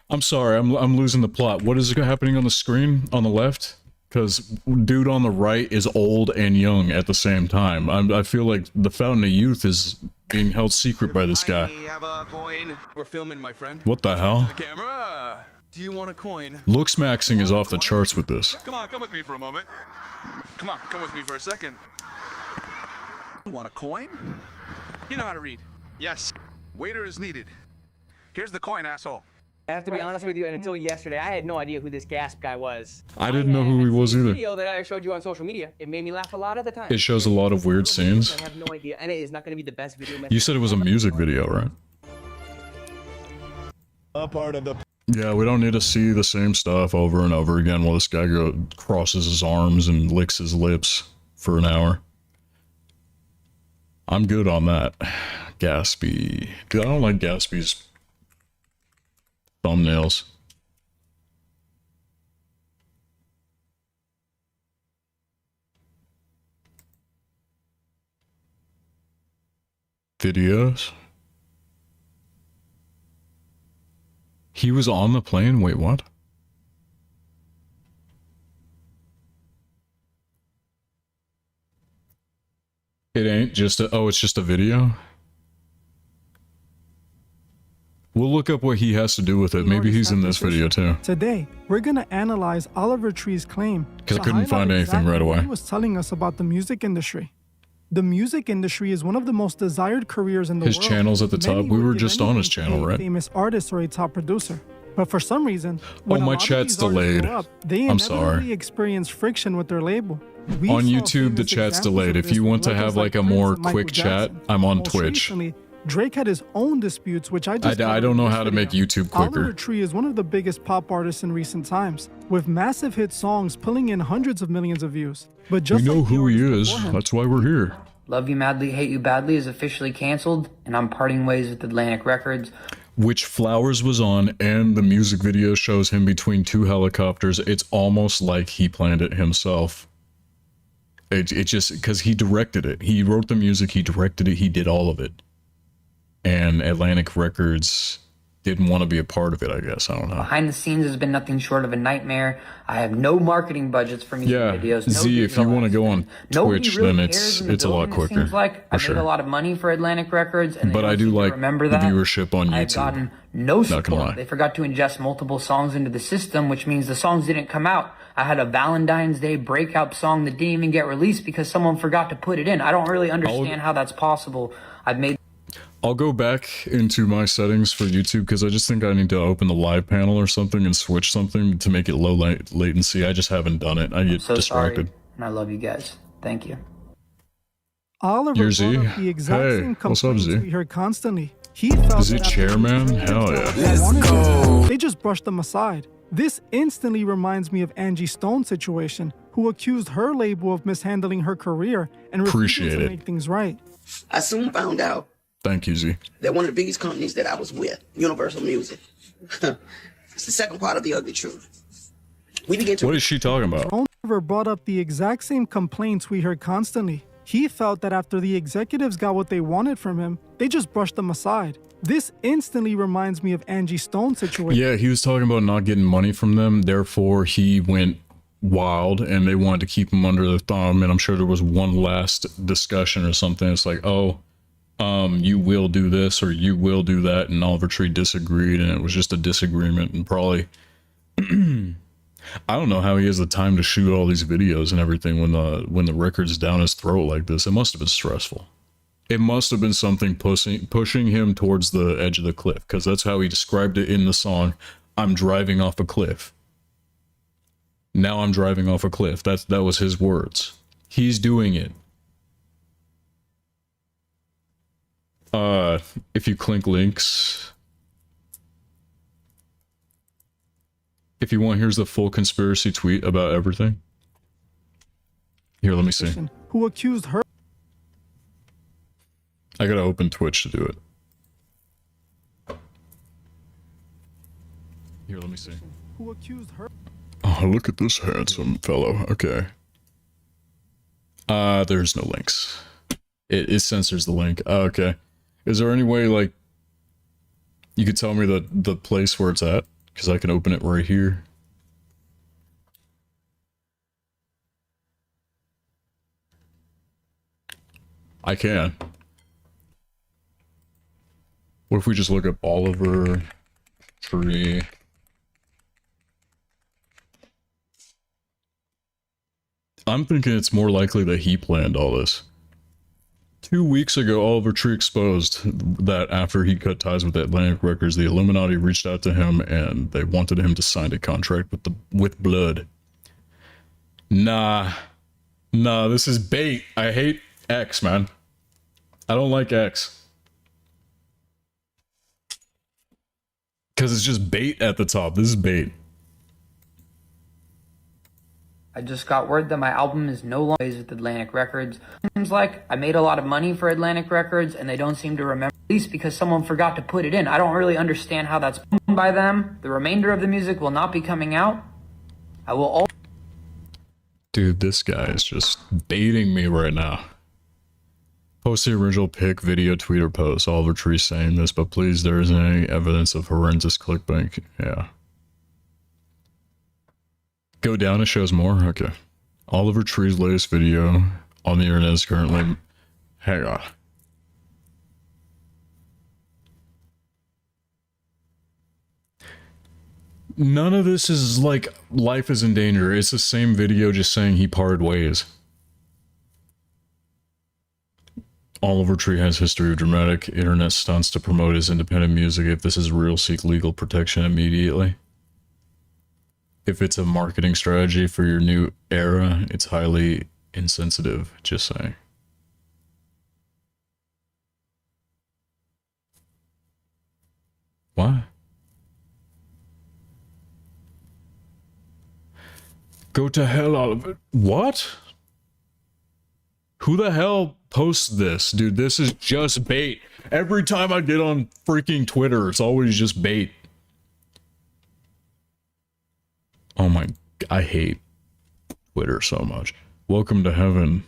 I'm sorry, I'm losing the plot. What is happening on the screen on the left? Because dude on the right is old and young at the same time. I feel like the fountain of youth is being held secret by this guy. You have a coin. We're filming, my friend. What the hell? The camera. Do you want a coin? Looks maxing is off the charts with this. Come on, come with me for a moment. Come on, come with me for a second. You want a coin? You know how to read. Yes. Waiter is needed. Here's the coin, asshole. I have to be honest with you, and until yesterday, I had no idea who this Gasp guy was. I didn't know who he was The either. video that I showed you on social media, it made me laugh a lot at the time. It shows a lot of weird scenes. I have no idea, and it is not going to be the best video. You said it was a music video, right? A part of the Yeah, we don't need to see the same stuff over and over again while this guy crosses his arms and licks his lips for an hour. I'm good on that. Gatsby. Dude, I don't like Gatsby's thumbnails. Videos. He was on the plane? Wait, what? It ain't just a... Oh, it's just a video? We'll look up what he has to do with it. Maybe he's in this video too. Today, we're gonna analyze Olivertree's claim. Because I to couldn't find highlight anything exactly right away. what he was telling us about the music industry. The music industry is one of the most desired careers in the His world. channel's at the Many top. We would were give just on his anything to channel, be a right? famous artist or a top producer. But for some reason, when my a lot of chat's these artists delayed. blow up, they I'm sorry. inevitably experience friction with their label. We On saw YouTube, the famous chat's examples delayed. of If you this want to with have rappers like a Prince more and Michael quick chat, Jackson. I'm on Most Twitch. recently, Drake had his own disputes, which I just I don't know how to make YouTube quicker. Olivertree is one of the biggest pop artists in recent times, with massive hit songs pulling in hundreds of millions of views. But We just know like the who he artists is. before him, That's why we're here. Love You Madly, Hate You Badly is officially canceled, and I'm parting ways with Atlantic Records. Which Flowers was on, and the music video shows him between two helicopters. It's almost like he planned it himself. It just, because he directed it. He wrote the music, he directed it, he did all of it. And Atlantic Records didn't want to be a part of it, I guess. I don't know. Behind the scenes has been nothing short of a nightmare. I have no marketing budgets for music Yeah, videos. No Z, if you digital want to go on ads. Nobody Twitch, really then cares in the it's a lot building, it quicker. seems like. I For made a sure. lot of money for Atlantic Records, and they But don't I do seem to like remember the that. viewership on I've YouTube. gotten no Not gonna lie. support. They forgot to ingest multiple songs into the system, which means the songs didn't come out. I had a Valentine's Day breakout song that didn't even get released because someone forgot to put it in. I don't really understand how that's possible. I've made I'll go back into my settings for YouTube because I just think I need to open the live panel or something and switch something to make it low latency. I just haven't done it. I get so distracted. sorry, and I love you guys. Thank you. Oliver You're brought Z? up the exact Hey, same what's up, complaints Z? we heard constantly. He felt Is he that after chairman? Drake Hell and yeah. Flowers wanted to, they just brushed them aside. This instantly reminds me of Angie Stone's situation, who accused her label of mishandling her career and refusing Appreciate to it. make things right. I soon found out Thank you, Z. that one of the biggest companies that I was with, Universal Music, it's the second part of the ugly truth. We began to What is she talking about? Oliver brought up the exact same complaints we heard constantly. He felt that after the executives got what they wanted from him, they just brushed them aside. This instantly reminds me of Angie Stone's situation. Yeah, he was talking about not getting money from them. Therefore, he went wild and they wanted to keep him under the thumb. And I'm sure there was one last discussion or something. It's like, oh, you will do this or you will do that. And olivertree disagreed, and it was just a disagreement. And probably I don't know how he has the time to shoot all these videos and everything when the record's down his throat like this. It must have been stressful. It must have been something pushing him towards the edge of the cliff, because that's how he described it in the song. I'm driving off a cliff. Now I'm driving off a cliff. That was his words. He's doing it. If you click links, if you want, here's the full conspiracy tweet about everything. Here, let me see. Who accused her? I gotta open Twitch to do it. Here, let me see. Who accused her? Oh, look at this handsome fellow. Okay. There's no links. It censors the link. Okay. Is there any way, like, you could tell me the place where it's at? Because I can open it right here. I can. What if we just look up olivertree? I'm thinking it's more likely that he planned all this. 2 weeks ago, olivertree exposed that after he cut ties with Atlantic Records, the Illuminati reached out to him and they wanted him to sign a contract with blood. Nah, this is bait. I hate X, man. I don't like X. Because it's just bait at the top. This is bait. I just got word that my album is no longer with Atlantic Records. Seems like I made a lot of money for Atlantic Records and they don't seem to remember, at least because someone forgot to put it in. I don't really understand how that's done by them. The remainder of the music will not be coming out. I will Dude, this guy is just baiting me right now. Post the original pic, video, tweet, or post. olivertree saying this, but please, there isn't any evidence of horrendous clickbait. Yeah. Go down, it shows more. Okay. olivertree's latest video on the internet is currently... Hang on. None of this is like life is in danger. It's the same video just saying he parted ways. olivertree has history of dramatic internet stunts to promote his independent music. If this is real, seek legal protection immediately. If it's a marketing strategy for your new era, it's highly insensitive, just saying. Why? Go to hell, Oliver. What? Who the hell posts this? Dude, this is just bait. Every time I get on freaking Twitter, it's always just bait. Oh my, I hate Twitter so much. Welcome to heaven.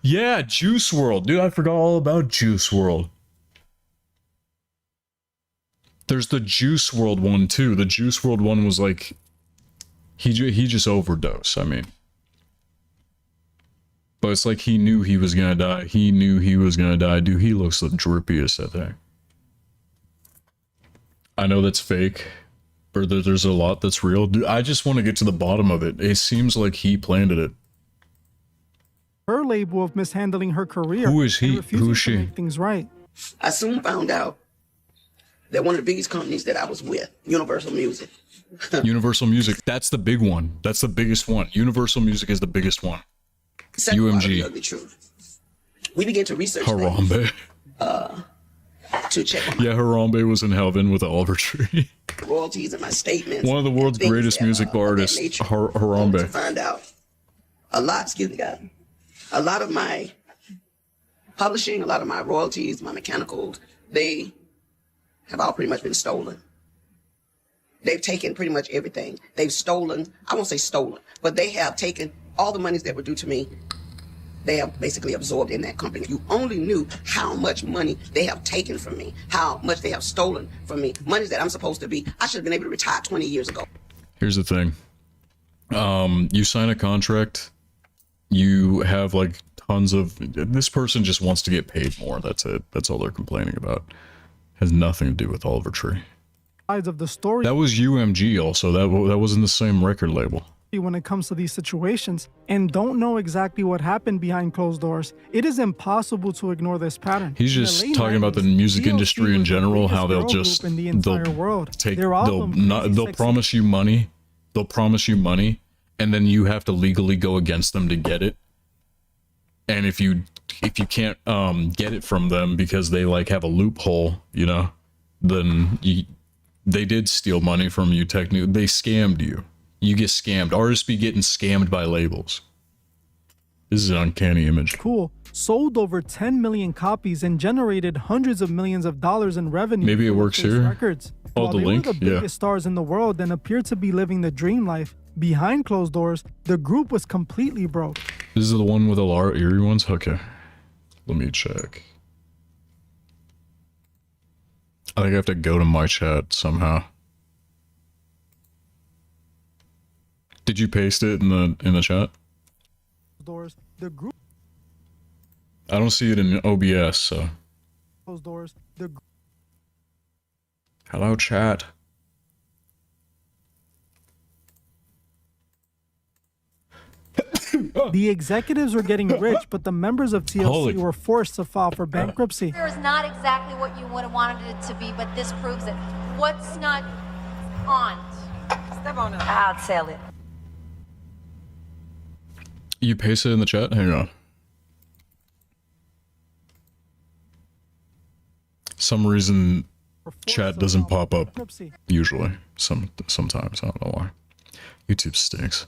Yeah, Juice WRLD. Dude, I forgot all about Juice WRLD. There's the Juice WRLD one too. The Juice WRLD one was like, he just overdosed, I mean. But it's like he knew he was gonna die. He knew he was gonna die. Dude, he looks the drippiest, I think. I know that's fake. Or there's a lot that's real. Dude, I just want to get to the bottom of it. It seems like he planned it. Her label of mishandling her career. Who is he? Who is she? To make things right. I soon found out that one of the biggest companies that I was with, Universal Music. Universal Music. That's the big one. That's the biggest one. Universal Music is the biggest one. UMG. Ugly truth. We began to research Harambe. To check on yeah, Harambe was in heaven with olivertree. royalties and my statements. One of the world's greatest music artists, Harambe. To find out a lot, excuse me, God, a lot of my publishing, a lot of my royalties, my mechanicals, they have all pretty much been stolen. They've taken pretty much everything. They've stolen, I won't say stolen, but they have taken all the monies that were due to me. They have basically absorbed in that company. You only knew how much money they have taken from me, how much they have stolen from me. Money that I'm supposed to be, I should have been able to retire 20 years ago. Here's the thing. You sign a contract, you have like tons of, this person just wants to get paid more. That's it. That's all they're complaining about. Has nothing to do with olivertree. sides of the story. That was UMG also. That wasn't the same record label. When it comes to these situations and don't know exactly what happened behind closed doors, it is impossible to ignore this pattern. He's just talking about the music industry in general, how they'll just they'll promise you money, and then you have to legally go against them to get it. And if you can't get it from them because they like have a loophole, you know, then they did steal money from you. Technically, they scammed you. You get scammed. Artists be getting scammed by labels. This is an uncanny image. Cool. Sold over 10 million copies and generated hundreds of millions of dollars in revenue. Maybe it works here. Records. Oh, While the they link? were the biggest stars in the world and appeared to be living the dream life, behind closed doors, the group was completely broke. This is the one with the Lara Erie ones? Okay. Let me check. I think I have to go to my chat somehow. Did you paste it in the chat? Doors, the group. I don't see it in OBS, so. Closed doors, the. Hello, chat. The executives were getting rich, but the members of TLC were forced to file for bankruptcy. It's not exactly what you would have wanted it to be, but this proves it. What's not on? Step on it. I'll tell it. You paste it in the chat? Hang on. Some reason chat doesn't pop up. Usually. Sometimes. I don't know why. YouTube stinks.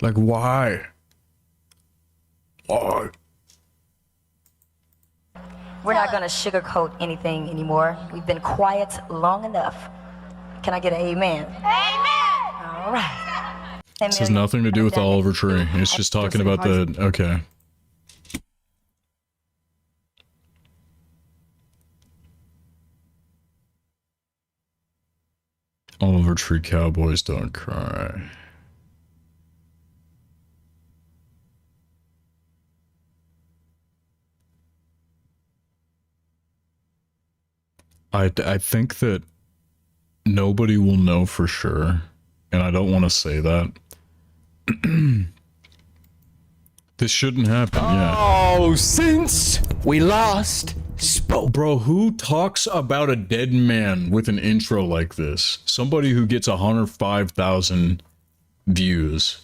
Like, why? Why? We're not going to sugarcoat anything anymore. We've been quiet long enough. Can I get an amen? Amen! All right. This has nothing to do with Olivertree. It's just talking about the... Okay. Olivertree Cowboys don't cry. I think that nobody will know for sure, and I don't want to say that. This shouldn't happen, yeah. Oh, since we lost spoke. Bro, who talks about a dead man with an intro like this? Somebody who gets 105,000 views.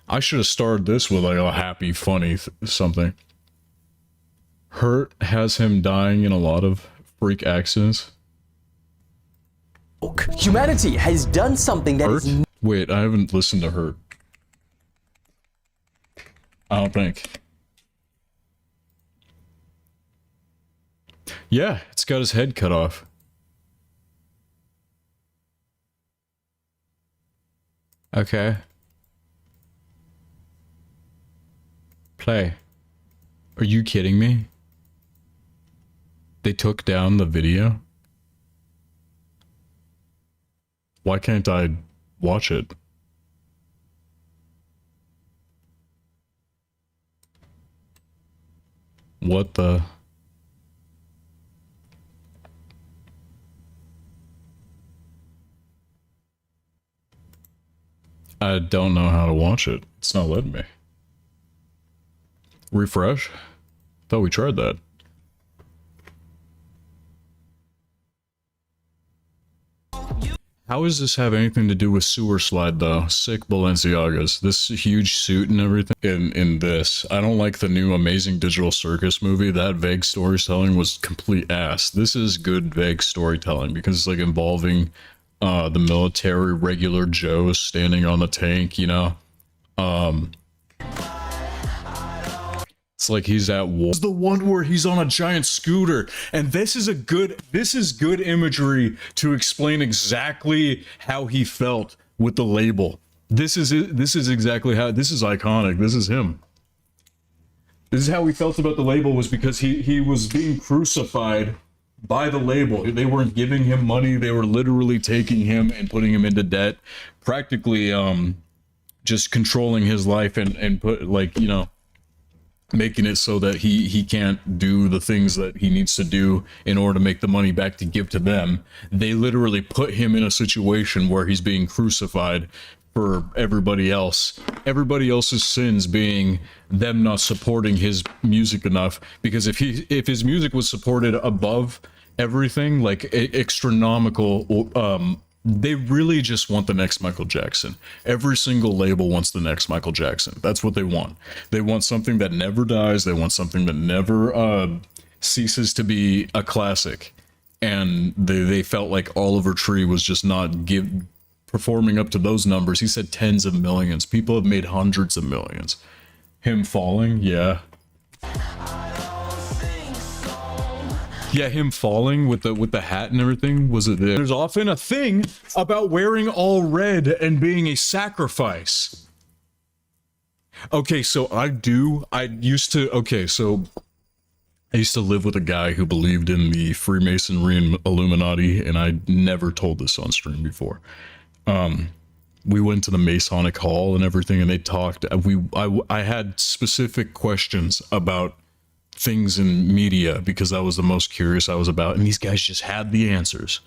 I should have started this with like a happy, funny something. Hurt has him dying in a lot of freak accidents. Humanity has done something that Hurt? Wait, I haven't listened to Hurt. I don't think. Yeah, it's got his head cut off. Okay. Play. Are you kidding me? They took down the video? Why can't I watch it? What the... I don't know how to watch it. It's not letting me. Refresh? Thought we tried that. How does this have anything to do with Sewer Slide though? Sick Balenciagas. This huge suit and everything in this. I don't like the new Amazing Digital Circus movie. That vague storytelling was complete ass. This is good vague storytelling because it's like involving the military, regular Joe standing on the tank, you know? It's like he's at war. It's the one where he's on a giant scooter, and this is good imagery to explain exactly how he felt with the label. This is exactly how, this is iconic. This is him. This is how he felt about the label, was because he was being crucified by the label. They weren't giving him money. They were literally taking him and putting him into debt, practically just controlling his life and put, like, you know, making it so that he can't do the things that he needs to do in order to make the money back to give to them. They literally put him in a situation where he's being crucified for everybody else. Everybody else's sins being them not supporting his music enough, because if his music was supported above everything, like astronomical, they really just want the next Michael Jackson. Every single label wants the next Michael Jackson. That's what they want. They want something that never dies. They want something that never ceases to be a classic. And they felt like Olivertree was just not performing up to those numbers. He said tens of millions. People have made hundreds of millions. Him falling, yeah. Yeah, him falling with the hat and everything was it. There's often a thing about wearing all red and being a sacrifice. Okay, so I used to live with a guy who believed in the Freemasonry and Illuminati, and I never told this on stream before. We went to the Masonic Hall and everything, and they talked. I had specific questions about things in media because that was the most curious I was about, and these guys just had the answers.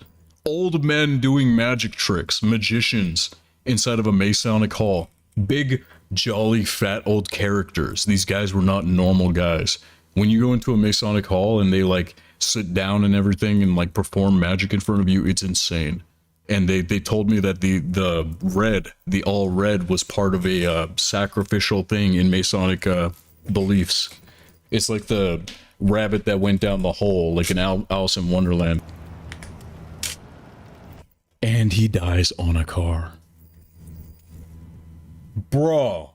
Old men doing magic tricks, magicians inside of a Masonic hall, big jolly fat old characters. These guys were not normal guys. When you go into a Masonic hall and they like sit down and everything and like perform magic in front of you, it's insane. And they told me that the all red was part of a sacrificial thing in Masonic beliefs. It's like the rabbit that went down the hole, like in Alice in Wonderland. And he dies on a car. Bro.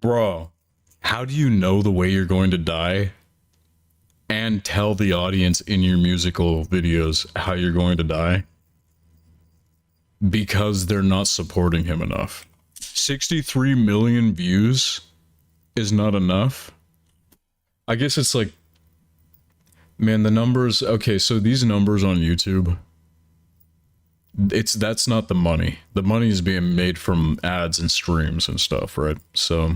Bro. How do you know the way you're going to die and tell the audience in your musical videos how you're going to die? Because they're not supporting him enough. 63 million views is not enough. I guess it's like, man, the numbers, okay, so these numbers on YouTube, that's not the money. The money is being made from ads and streams and stuff, right? So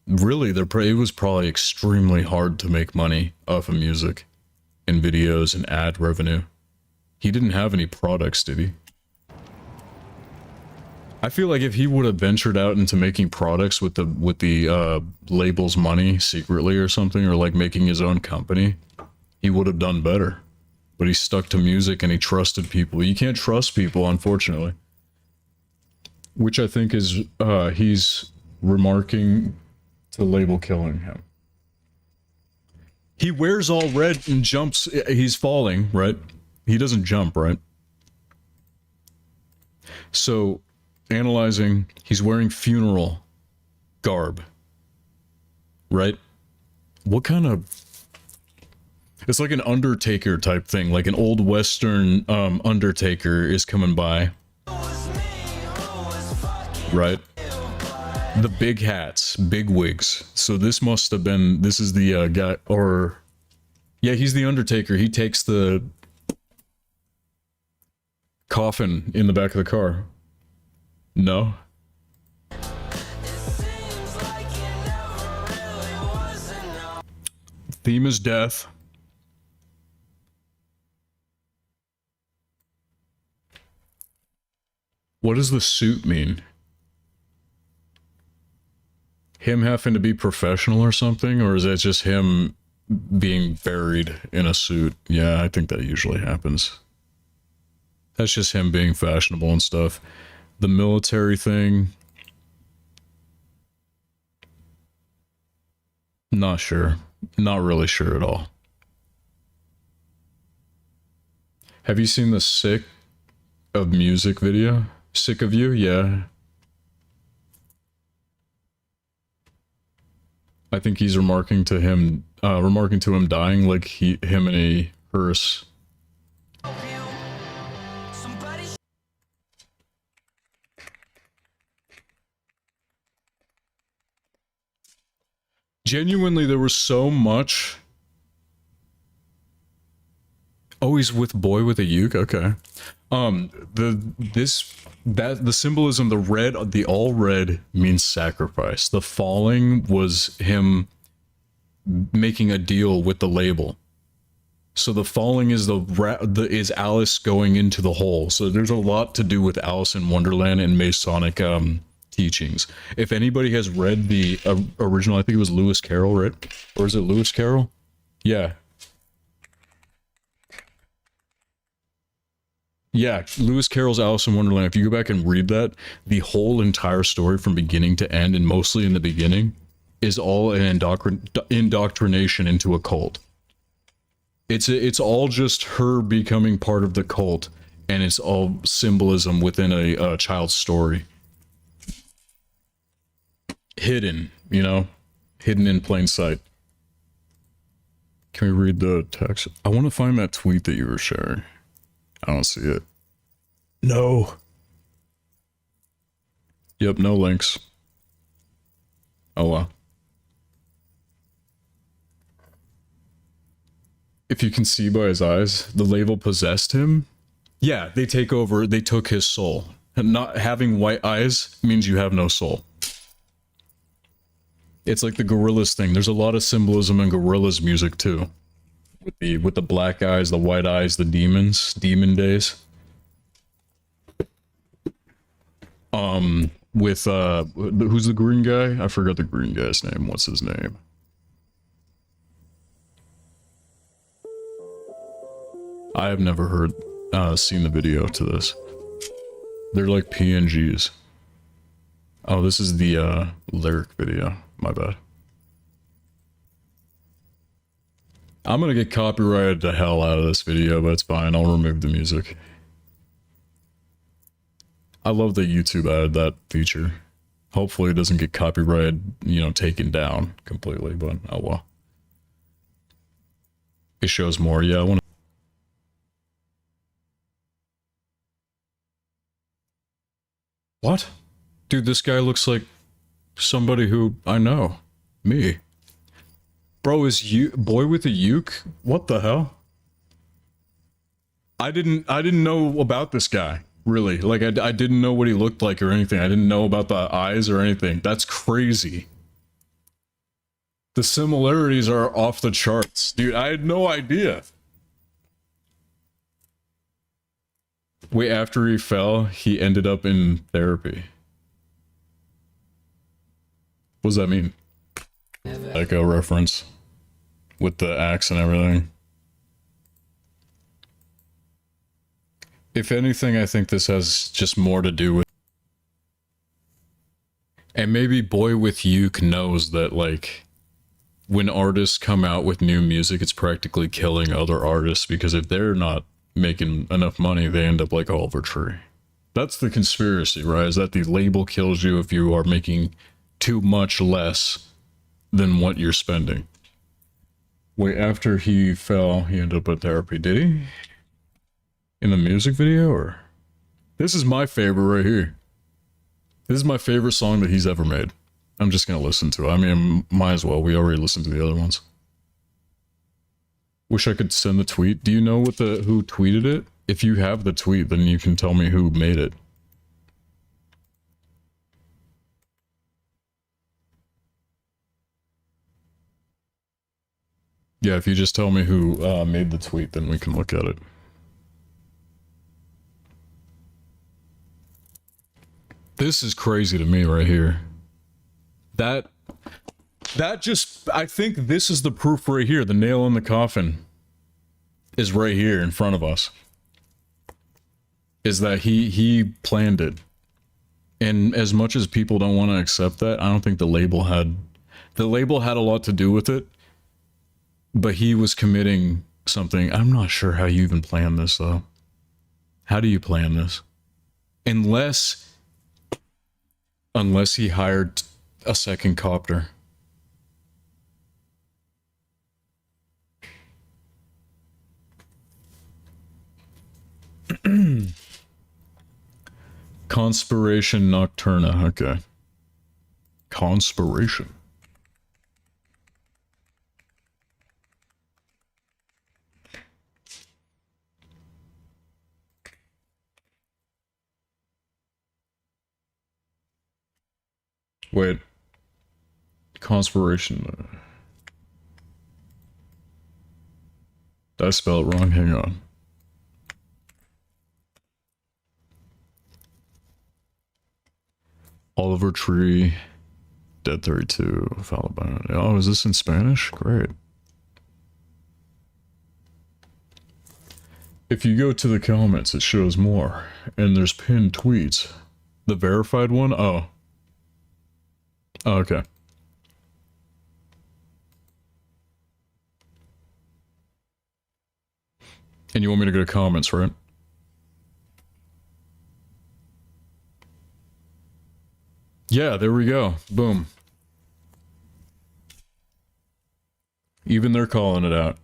really, it was probably extremely hard to make money off of music and videos and ad revenue. He didn't have any products, did he? I feel like if he would have ventured out into making products with the label's money secretly or something, or like making his own company, he would have done better. But he stuck to music and he trusted people. You can't trust people, unfortunately. Which I think is he's remarking to label killing him. He wears all red and jumps. He's falling, right? He doesn't jump, right? So, analyzing, he's wearing funeral garb, right? What kind of... It's like an Undertaker type thing, like an old Western Undertaker is coming by. Right? The big hats, big wigs. So this must have been, this is the guy, or... Yeah, he's the Undertaker. He takes the coffin in the back of the car. No? Theme is death. What does the suit mean? Him having to be professional or something? Or is that just him being buried in a suit? Yeah, I think that usually happens. That's just him being fashionable and stuff. The military thing. Not sure. Not really sure at all. Have you seen the Sick of Music video? Sick of You? Yeah. I think he's remarking to him dying like him in a hearse. Genuinely, there was so much Oh, he's with boy with a uke. Okay. The symbolism, the red, the all red means sacrifice. The falling was him making a deal with the label. So the falling is is Alice going into the hole. So there's a lot to do with Alice in Wonderland and Masonic teachings. If anybody has read the original, I think it was Lewis Carroll, right? Or is it Lewis Carroll? Yeah. Yeah, Lewis Carroll's Alice in Wonderland. If you go back and read that, the whole entire story from beginning to end, and mostly in the beginning, is all an indoctrination into a cult. It's all just her becoming part of the cult, and it's all symbolism within a child's story. Hidden, you know? Hidden in plain sight. Can we read the text? I want to find that tweet that you were sharing. I don't see it. No. Yep, no links. Oh well. If you can see by his eyes, the label possessed him. Yeah, they take over, they took his soul. And not having white eyes means you have no soul. It's like the Gorillaz thing. There's a lot of symbolism in Gorillaz music too. With the black eyes, the white eyes, the demons, demon days. With who's the green guy? I forgot the green guy's name. What's his name? I have never seen the video to this. They're like PNGs. Oh, this is the lyric video. My bad. I'm gonna get copyrighted the hell out of this video, but it's fine. I'll remove the music. I love that YouTube added that feature. Hopefully it doesn't get copyrighted, you know, taken down completely, but oh well. It shows more. Yeah, I want to. What? Dude, this guy looks like somebody who I know. Me. Bro, is you boy with a uke? What the hell? I didn't know about this guy, really. Like I didn't know what he looked like or anything. I didn't know about the eyes or anything. That's crazy. The similarities are off the charts. Dude, I had no idea. Wait, after he fell, he ended up in therapy. What does that mean? Echo reference. With the axe and everything. If anything, I think this has just more to do with... And maybe Boy with Uke knows that, like, when artists come out with new music, it's practically killing other artists, because if they're not making enough money, they end up like Olivertree. That's the conspiracy, right? Is that the label kills you if you are making too much less than what you're spending. Wait, after he fell, he ended up in therapy, did he? In the music video, or? This is my favorite right here. This is my favorite song that he's ever made. I'm just gonna listen to it. I mean, might as well. We already listened to the other ones. Wish I could send the tweet. Do you know what who tweeted it? If you have the tweet, then you can tell me who made it. Yeah, if you just tell me who made the tweet, then we can look at it. This is crazy to me right here. That just, I think this is the proof right here. The nail in the coffin is right here in front of us. Is that he planned it. And as much as people don't want to accept that, I don't think the label had a lot to do with it. But he was committing something. I'm not sure how you even plan this, though. How do you plan this? Unless he hired a second copter. Conspiration Nocturna. Okay. Conspiration. Wait. Conspiration. Did I spell it wrong? Hang on. Olivertree, Dead 32, followed by... Oh, is this in Spanish? Great. If you go to the comments, it shows more. And there's pinned tweets. The verified one? Oh. Oh, okay. And you want me to go to comments, right? Yeah, there we go. Boom. Even they're calling it out.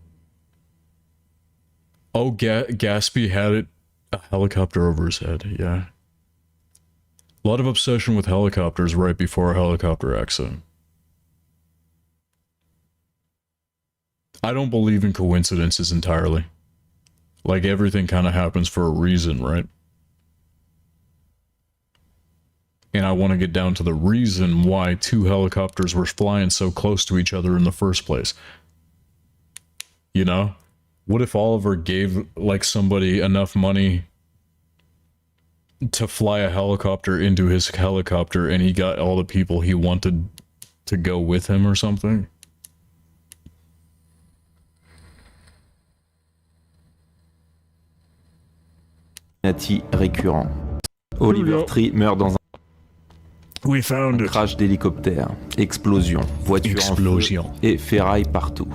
Oh, Gatsby had it. A helicopter over his head, yeah. A lot of obsession with helicopters right before a helicopter accident. I don't believe in coincidences entirely. Like, everything kind of happens for a reason, right? And I want to get down to the reason why two helicopters were flying so close to each other in the first place. You know? What if Oliver gave, like, somebody enough money to fly a helicopter into his helicopter and he got all the people he wanted to go with him or something? Récurrent. Olivertree meurt dans un crash d'hélicoptère, explosion, voiture en feu et ferraille partout.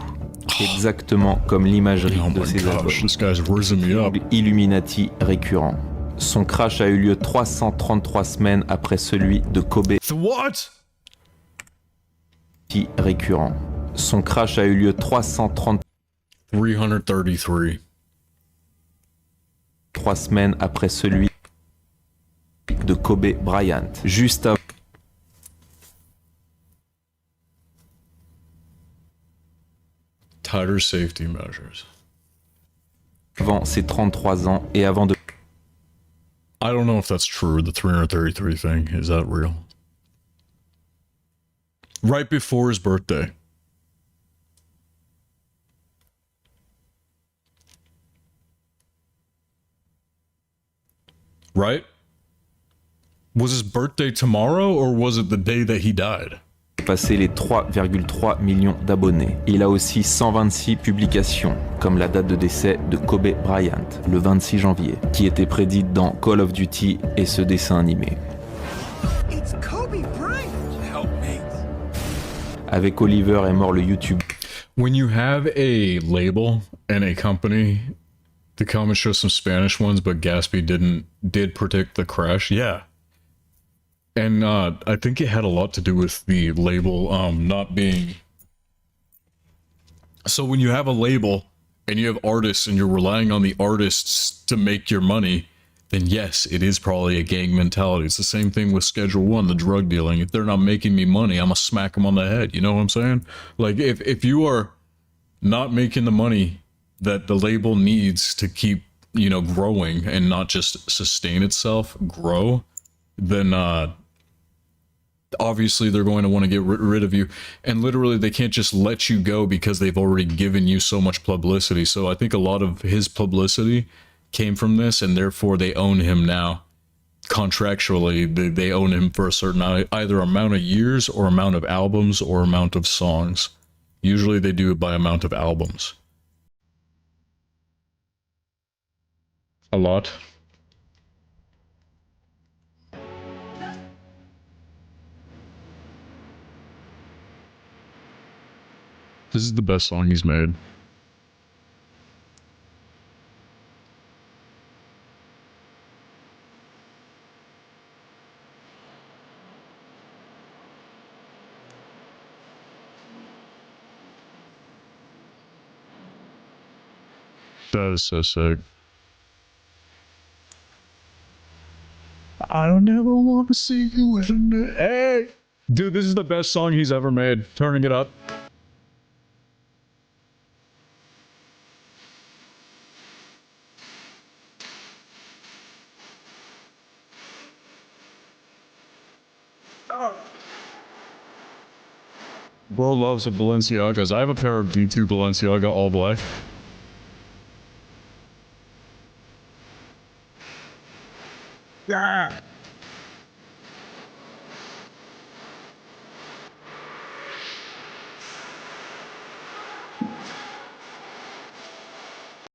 Exactement comme l'imagerie de ses albums. Illuminati récurrent. Son crash a eu lieu 333 semaines après celui de Kobe. What? Récurrent. Son crash a eu lieu 333 semaines après celui de Kobe Bryant. Juste Tighter safety measures. Avant ses 33 ans et avant de... I don't know if that's true, the 333 thing. Is that real? Right before his birthday. Right? Was his birthday tomorrow or was it the day that he died? Passé les 3,3 millions d'abonnés. Il a aussi 126 publications, comme la date de décès de Kobe Bryant, le 26 janvier, qui était prédite dans Call of Duty et ce dessin animé. It's Kobe Bryant. Help me. Avec Oliver est mort le YouTube. When you have a label and a company, the comments show some Spanish ones, but Gatsby did predict the crash. Yeah. And I think it had a lot to do with the label not being... So when you have a label and you have artists and you're relying on the artists to make your money, then yes, it is probably a gang mentality. It's the same thing with Schedule 1, the drug dealing. If they're not making me money, I'm gonna smack them on the head. You know what I'm saying? Like, if you are not making the money that the label needs to keep, you know, growing and not just sustain itself, grow, then obviously they're going to want to get rid of you, and literally they can't just let you go because they've already given you so much publicity. So I think a lot of his publicity came from this, and therefore they own him now. Contractually, they own him for a certain either amount of years or amount of albums or amount of songs. Usually they do it by amount of albums. A lot. This is the best song he's made. That is so sick. I don't ever want to see you in the... Hey! Dude, this is the best song he's ever made. Turning it up. Bro loves Balenciagas. I have a pair of D2 Balenciaga all black. Yeah.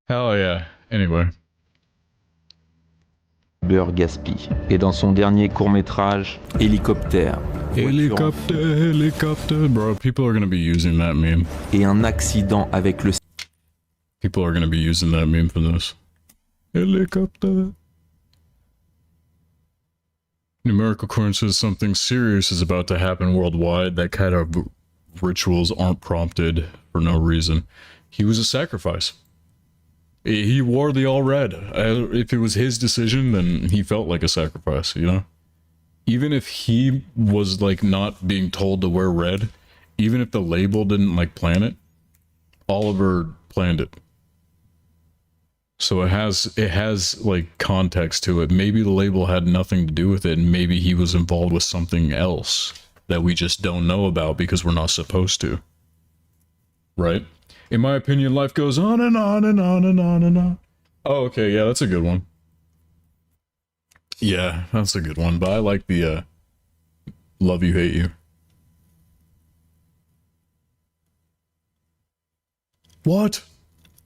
Hell yeah. Anyway. Gaspille. Et dans son dernier court-métrage, Hélicoptère. Helicopter, bro. People are gonna be using that meme. Et un accident avec le... People are gonna be using that meme for this. Helicopter. Numerical coin says something serious is about to happen worldwide. That kind of rituals aren't prompted for no reason. He was a sacrifice. He wore the all red. If it was his decision, then he felt like a sacrifice, you know? Even if he was like not being told to wear red, even if the label didn't like plan it, Oliver planned it. So it has like context to it. Maybe the label had nothing to do with it, and maybe he was involved with something else that we just don't know about because we're not supposed to. Right? In my opinion, life goes on and on and on and on and on. Oh, okay, yeah, that's a good one. Yeah, that's a good one, but I like the, love you, hate you. What?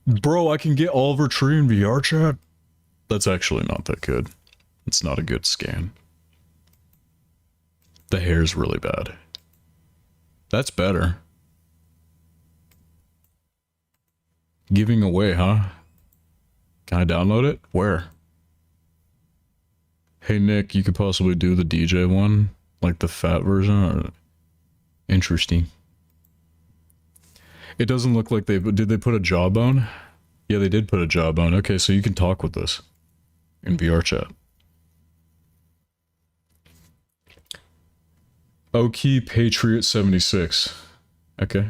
Bro, I can get olivertree in VR chat? That's actually not that good. It's not a good scan. The hair's really bad. That's better. Giving away, huh? Can I download it? Where? Hey Nick, you could possibly do the DJ one? Like the fat version? Or... Interesting. It doesn't look like did they put a jawbone? Yeah, they did put a jawbone. Okay, so you can talk with this in VR chat. Oki Patriot 76. Okay.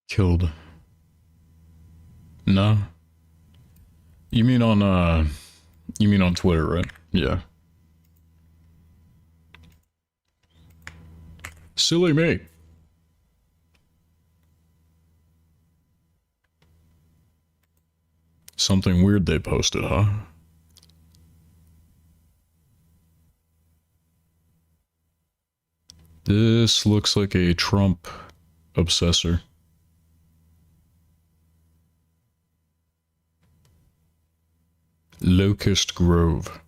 Killed. No. You mean on Twitter, right? Yeah. Silly me. Something weird they posted, huh? This looks like a Trump obsessor. Locust Grove.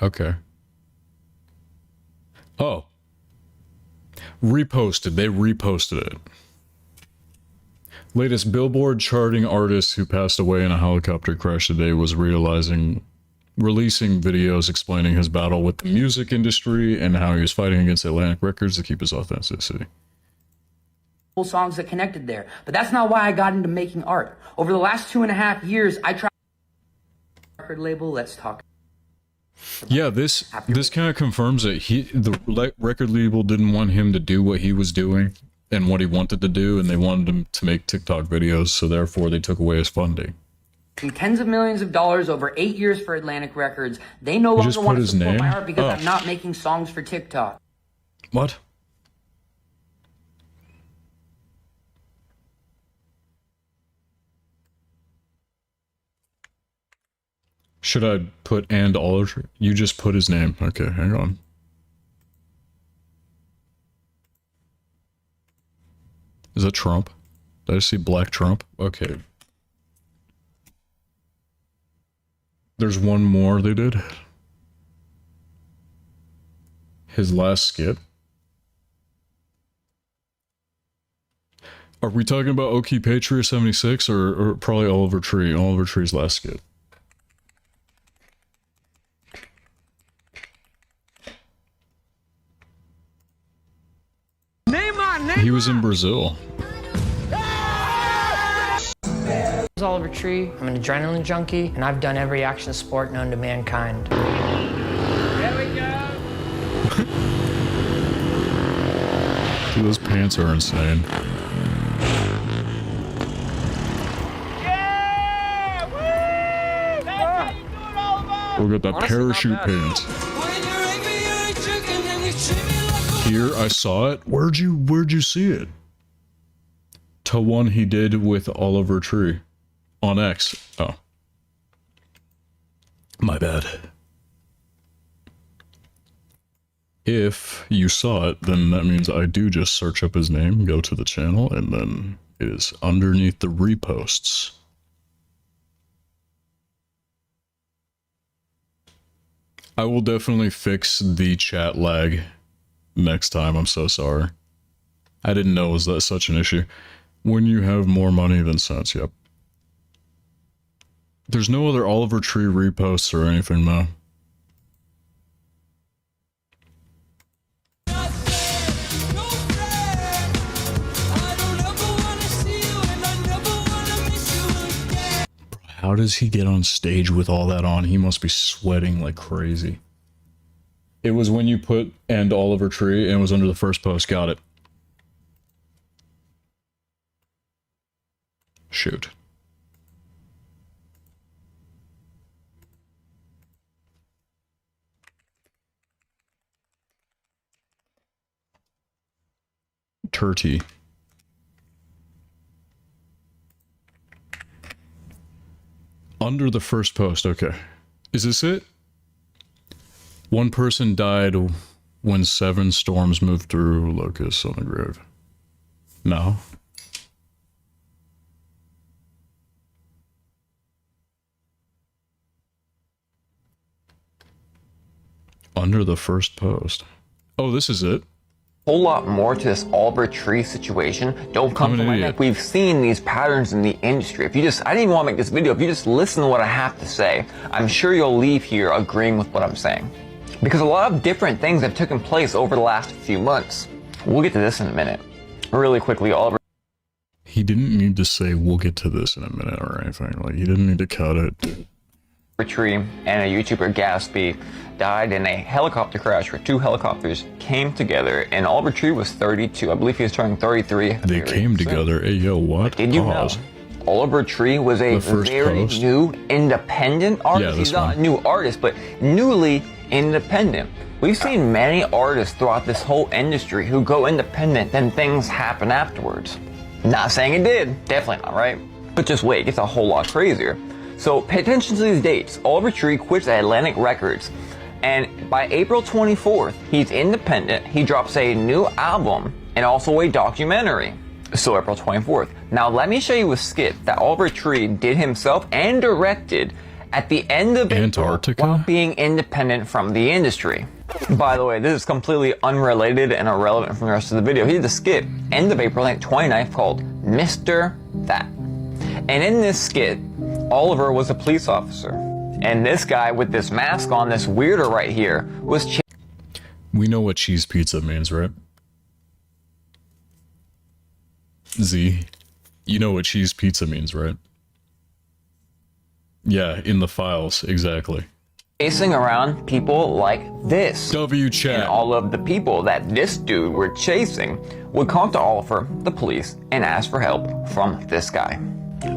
Okay. Oh. Reposted. They reposted it. Latest Billboard charting artist who passed away in a helicopter crash today was releasing videos explaining his battle with the music industry and how he was fighting against Atlantic Records to keep his authenticity. Songs that connected there, but that's not why I got into making art. Over the last 2.5 years, I tried record label. Let's talk. Yeah, this kind of confirms that the record label didn't want him to do what he was doing and what he wanted to do, and they wanted him to make TikTok videos, so therefore they took away his funding. Tens of millions of dollars over 8 years for Atlantic Records. They no longer want to support my art because I'm not making songs for TikTok. What? Should I put and olivertree? You just put his name. Okay, hang on. Is that Trump? Did I see Black Trump? Okay. There's one more they did. His last skit. Are we talking about Oki Patriot 76 or probably Olivertree? Olivertree's last skit. He was in Brazil. Olivertree. I'm an adrenaline junkie, and I've done every action sport known to mankind. There we go. Dude, those pants are insane. Yeah! Woo! That's how you do it, Oliver! Look at that parachute pants. Here, I saw it. Where'd you see it? To one he did with Olivertree on X. Oh. My bad. If you saw it, then that means I do just search up his name, go to the channel, and then it is underneath the reposts. I will definitely fix the chat lag next time. I'm so sorry. I didn't know it was that such an issue. When you have more money than sense, yep. There's no other Olivertree reposts or anything, though. How does he get on stage with all that on? He must be sweating like crazy. It was when you put "and Olivertree" and it was under the first post. Got it. Shoot. Turkey. Under the first post, okay. Is this it? One person died when 7 storms moved through locusts on the grave. No. Under the first post. Oh, this is it. Whole lot more to this Olivertree situation. Don't come from my neck. We've seen these patterns in the industry. If you just, I didn't even want to make this video. If you just listen to what I have to say, I'm sure you'll leave here agreeing with what I'm saying. Because a lot of different things have taken place over the last few months. We'll get to this in a minute. Really quickly, Oliver. He didn't need to say, we'll get to this in a minute or anything. Like, he didn't need to cut it. Tree and a YouTuber, Gatsby, died in a helicopter crash where 2 helicopters came together, and Olivertree was 32. I believe he was turning 33. They came together. Hey, yo, what? Did you know Olivertree was a very new independent artist? He's not a new artist, but newly independent. We've seen many artists throughout this whole industry who go independent, then things happen afterwards. Not saying it did, definitely not, right? But just wait, it gets a whole lot crazier. So pay attention to these dates. Olivertree quits Atlantic Records, and by April 24th, he's independent. He drops a new album and also a documentary. So April 24th. Now let me show you a skit that Olivertree did himself and directed at the end of Antarctica while being independent from the industry. By the way, this is completely unrelated and irrelevant from the rest of the video. He did the skit end of April 29th called Mr. That. And in this skit, Oliver was a police officer. And this guy with this mask on, this weirdo right here, was... We know what cheese pizza means, right? Z, you know what cheese pizza means, right? Yeah, in the files, exactly. Chasing around people like this. W-chat. And all of the people that this dude were chasing would come to Oliver, the police, and ask for help from this guy.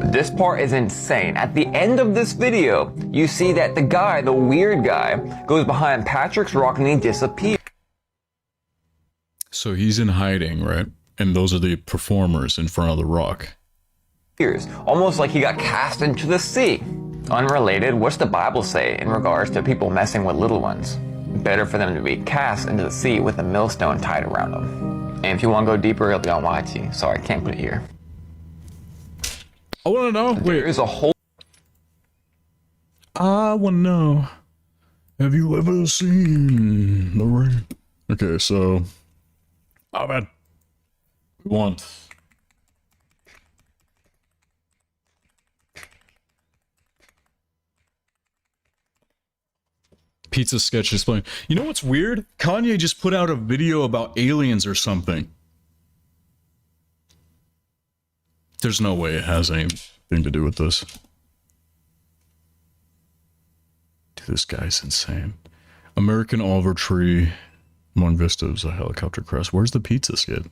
This part is insane. At the end of this video, you see that the guy, the weird guy, goes behind Patrick's rock and he disappears. So he's in hiding, right? And those are the performers in front of the rock. Almost like he got cast into the sea. Unrelated, what's the Bible say in regards to people messing with little ones? Better for them to be cast into the sea with a millstone tied around them. And if you want to go deeper, it'll be on YT. Sorry, I can't put it here. I want to know. Wait. There's a whole... I want to know. Have you ever seen the rain? Okay, so... Oh, man. Once. Pizza sketch displaying. You know what's weird? Kanye just put out a video about aliens or something. There's no way it has anything to do with this. Dude, this guy's insane. American olivertree among vistas, a helicopter crest. Where's the pizza skit?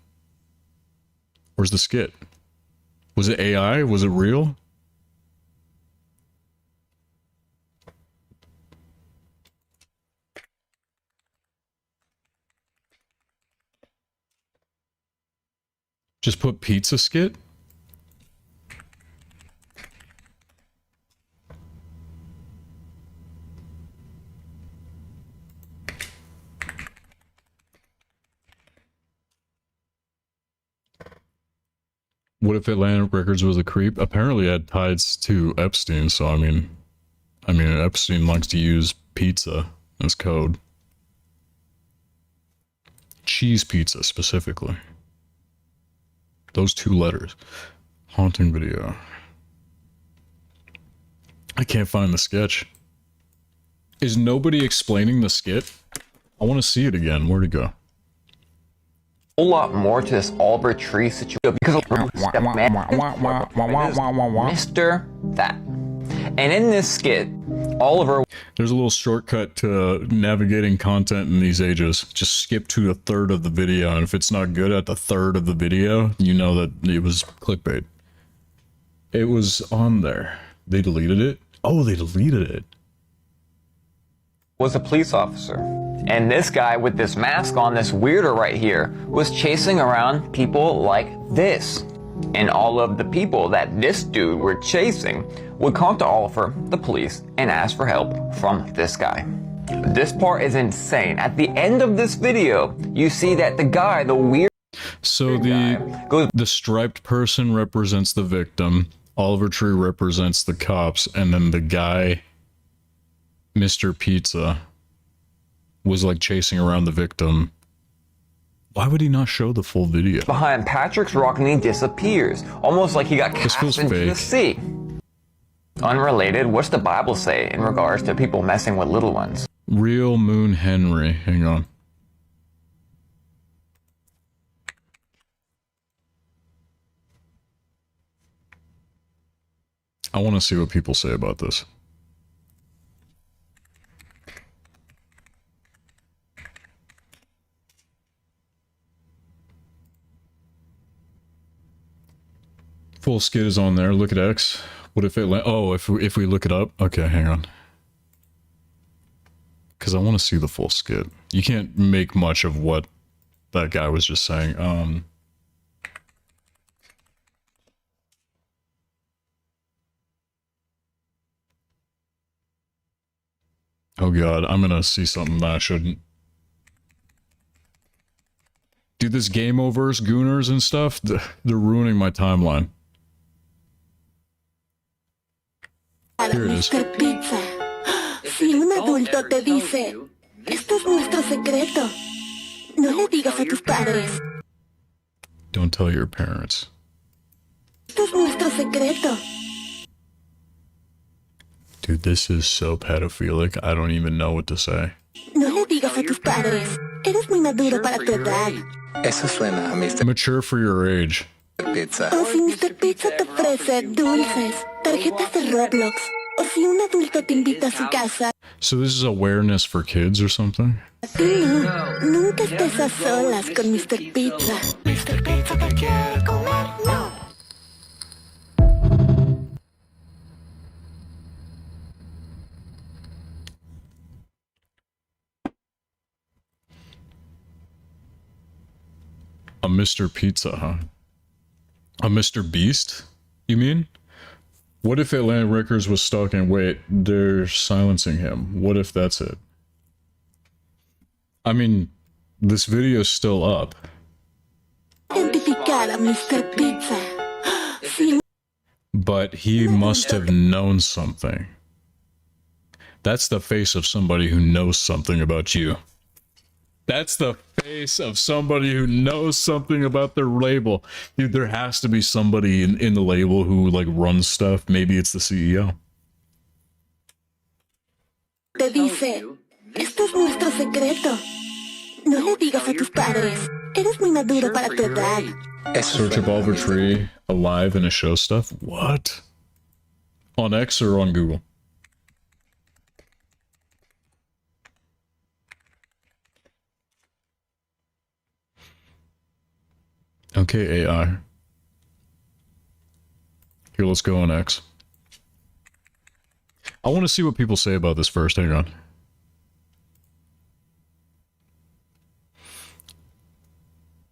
Where's the skit? Was it AI? Was it real? Just put pizza skit? What if Atlantic Records was a creep? Apparently it had ties to Epstein, so I mean Epstein likes to use pizza as code. Cheese pizza specifically. Those 2 letters. Haunting video. I can't find the sketch. Is nobody explaining the skit? I want to see it again. Where'd it go? Whole lot more to this olivertree situation because of Mr. That. And in this skit, Oliver... There's a little shortcut to navigating content in these ages. Just skip to a third of the video, and if it's not good at the third of the video, you know that it was clickbait. It was on there. They deleted it? Oh, they deleted it. Was a police officer. And this guy with this mask on, this weirdo right here, was chasing around people like this. And all of the people that this dude were chasing would come to Oliver, the police, and ask for help from this guy. This part is insane. At the end of this video, you see that the guy, the weird So the striped person represents the victim, olivertree represents the cops, and then the guy, Mr. Pizza, was like chasing around the victim. Why would he not show the full video? Behind Patrick's rock and he disappears, almost like he got cast into the sea. Unrelated, what's the Bible say in regards to people messing with little ones? Real Moon Henry, hang on. I want to see what people say about this. Full skit is on there. Look at X. What if it... Oh, if we look it up? Okay, hang on. Because I want to see the full skit. You can't make much of what that guy was just saying. Oh god, I'm gonna see something that I shouldn't. Dude, this game overs, gooners and stuff, they're ruining my timeline. Here it is. Mr. Pizza, si un adulto te dice, esto es nuestro secreto, no le digas a tus padres. Don't tell your parents. Esto es nuestro secreto. Dude, this is so pedophilic, I don't even know what to say. No le digas a tus padres, eres muy maduro para tu edad. Eso suena a Mr. Mature for your age. Pizza. O si Mr. Pizza te ofrece dulces, tarjetas de Roblox, o si un adulto te invita a su casa. So this is awareness for kids or something? Nunca estés a solas con Mr. Pizza. Mr. Pizza te quiere comer, no. A Mr. Pizza, huh? A Mr. Beast, you mean? What if Atlantic Records was stalking? Wait, they're silencing him. What if that's it? I mean, this video's still up. Identificar a Mr. Pizza. But he must have known something. That's the face of somebody who knows something about you. That's the face of somebody who knows something about their label. Dude, there has to be somebody in the label who, like, runs stuff. Maybe it's the CEO. Te dice, esto es nuestro secreto. No le digas a tus padres. Eres muy maduro para tu edad. Search up olivertree alive in a show stuff. What? On X or on Google? Okay, AI. Here, let's go on X. I want to see what people say about this first. Hang on.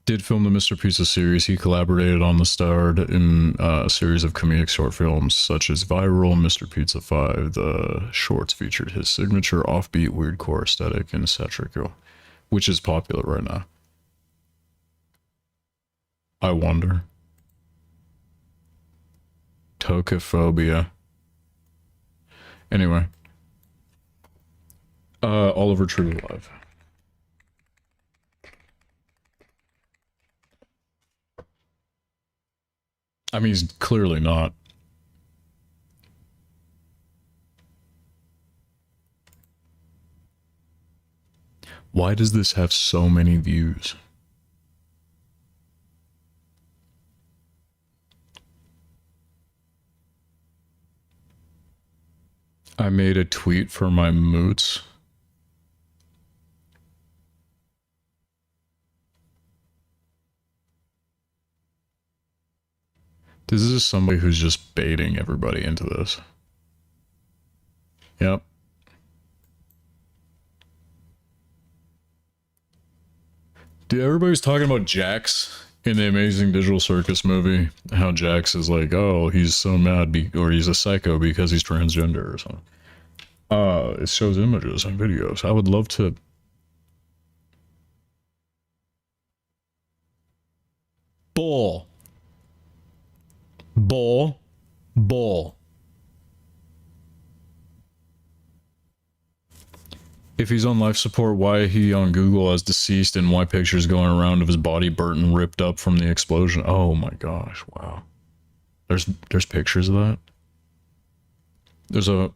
Did film the Mr. Pizza series. He collaborated on the starred in a series of comedic short films such as Viral, Mr. Pizza 5. The shorts featured his signature offbeat weirdcore aesthetic and satirical, which is popular right now. I wonder. Tokophobia. Anyway. Olivertree alive. I mean, he's clearly not. Why does this have so many views? I made a tweet for my moots. This is somebody who's just baiting everybody into this. Yep. Dude, everybody's talking about Jax in the Amazing Digital Circus movie. How Jax is like, oh, he's so mad or he's a psycho because he's transgender or something. It shows images and videos. I would love to... Bull. If he's on life support, why he on Google as deceased and why pictures going around of his body burnt and ripped up from the explosion? Oh my gosh, wow. There's pictures of that. There's a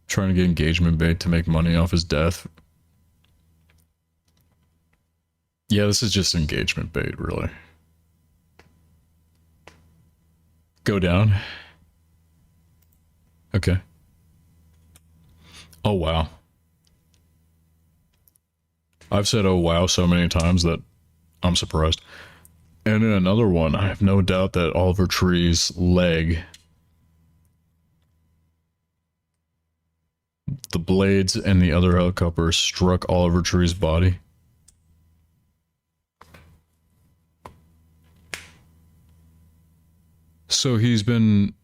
trying to get engagement bait to make money off his death. Yeah, this is just engagement bait, really. Go down. Okay. Oh, wow. I've said oh, wow so many times that I'm surprised. And in another one, I have no doubt that Olivertree's leg, the blades and the other helicopter struck Olivertree's body. So he's been...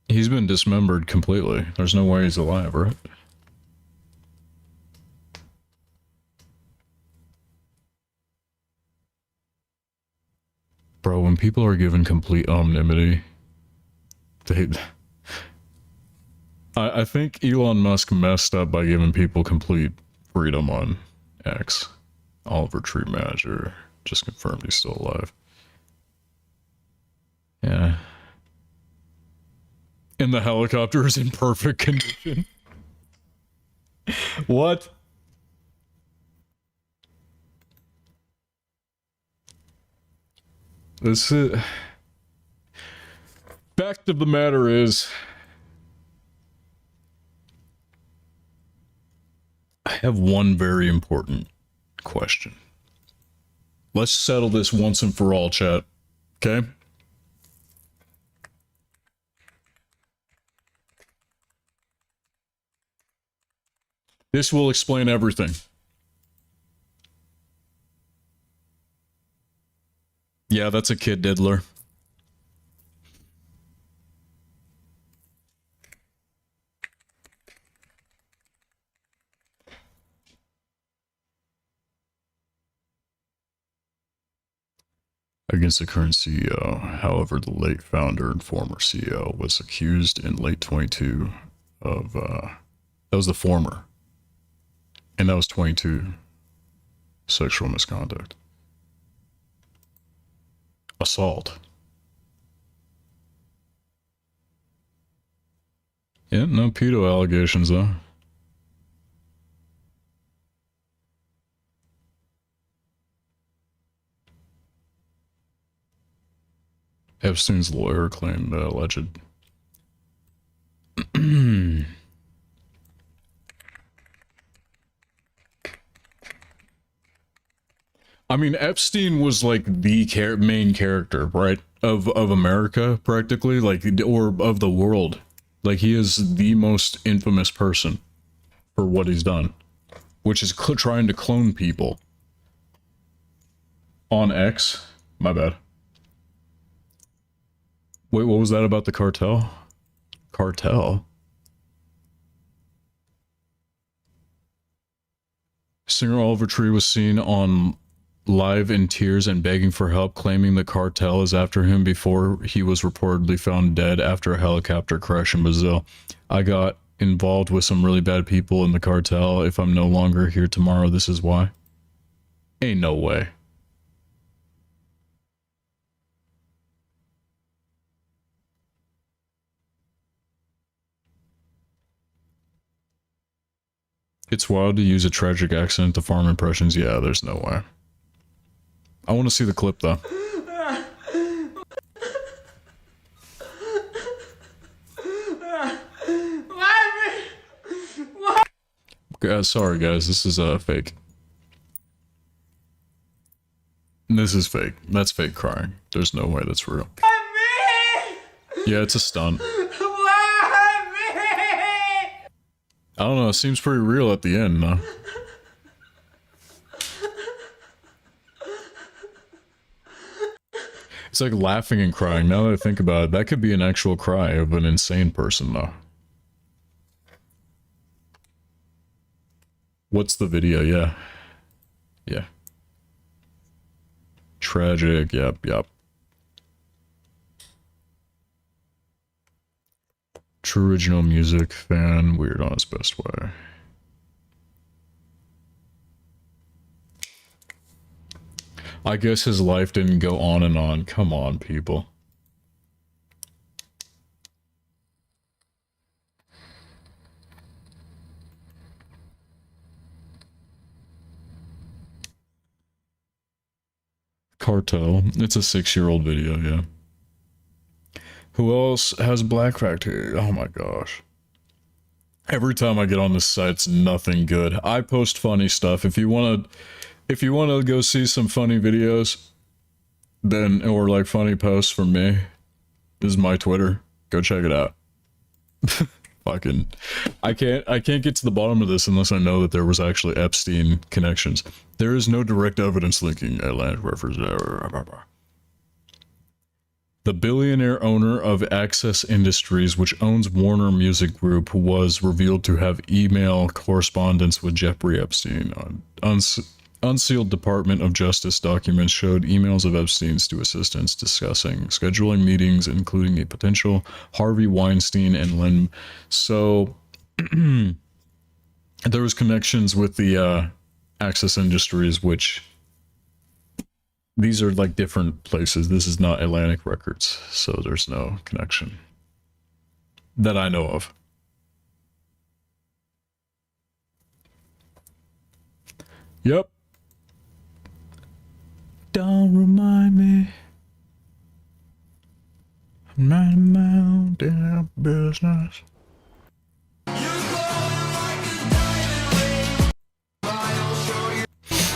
He's been dismembered completely. There's no way he's alive, right? Bro, when people are given complete anonymity, I think Elon Musk messed up by giving people complete freedom on X. Olivertree manager just confirmed he's still alive. Yeah. And the helicopter is in perfect condition. What? This is... Fact of the matter is... I have one very important question. Let's settle this once and for all, chat. Okay? This will explain everything. Yeah, that's a kid diddler. Against the current CEO. However, the late founder and former CEO was accused in late 22 of, that was the former. And that was 22 sexual misconduct. Assault. Yeah, no pedo allegations though. Epstein's lawyer claimed alleged. I mean, Epstein was like the main character, right? Of America, practically, like, or of the world. Like, he is the most infamous person for what he's done, which is trying to clone people. On X? My bad. Wait, what was that about the cartel? Cartel? Singer Olivertree was seen on live in tears and begging for help, claiming the cartel is after him before he was reportedly found dead after a helicopter crash in Brazil. I got involved with some really bad people in the cartel. If I'm no longer here tomorrow, this is why. Ain't no way. It's wild to use a tragic accident to farm impressions. Yeah, there's no way. I want to see the clip, though. Sorry, guys. This is fake. This is fake. That's fake crying. There's no way that's real. Yeah, it's a stunt. I don't know. It seems pretty real at the end, though. It's like laughing and crying. Now that I think about it, that could be an actual cry of an insane person, though. What's the video? Yeah. Yeah. Tragic. Yep, yep. True original music fan. Weird on his best way. I guess his life didn't go on and on. Come on, people. Cartel. It's a 6-year-old video, yeah. Who else has black fact here? Oh my gosh. Every time I get on this site, it's nothing good. I post funny stuff. If you want to go see some funny videos, then, or like funny posts from me, this is my Twitter. Go check it out. Fucking, I can't get to the bottom of this unless I know that there was actually Epstein connections. There is no direct evidence linking Atlantic reference. The billionaire owner of Access Industries, which owns Warner Music Group, was revealed to have email correspondence with Jeffrey Epstein. Unsealed Department of Justice documents showed emails of Epstein's to assistants discussing scheduling meetings, including a potential Harvey Weinstein and Lynn. So there was connections with the Access Industries, which these are like different places. This is not Atlantic Records, so there's no connection that I know of. Yep. Don't remind me. I'm not my own damn business.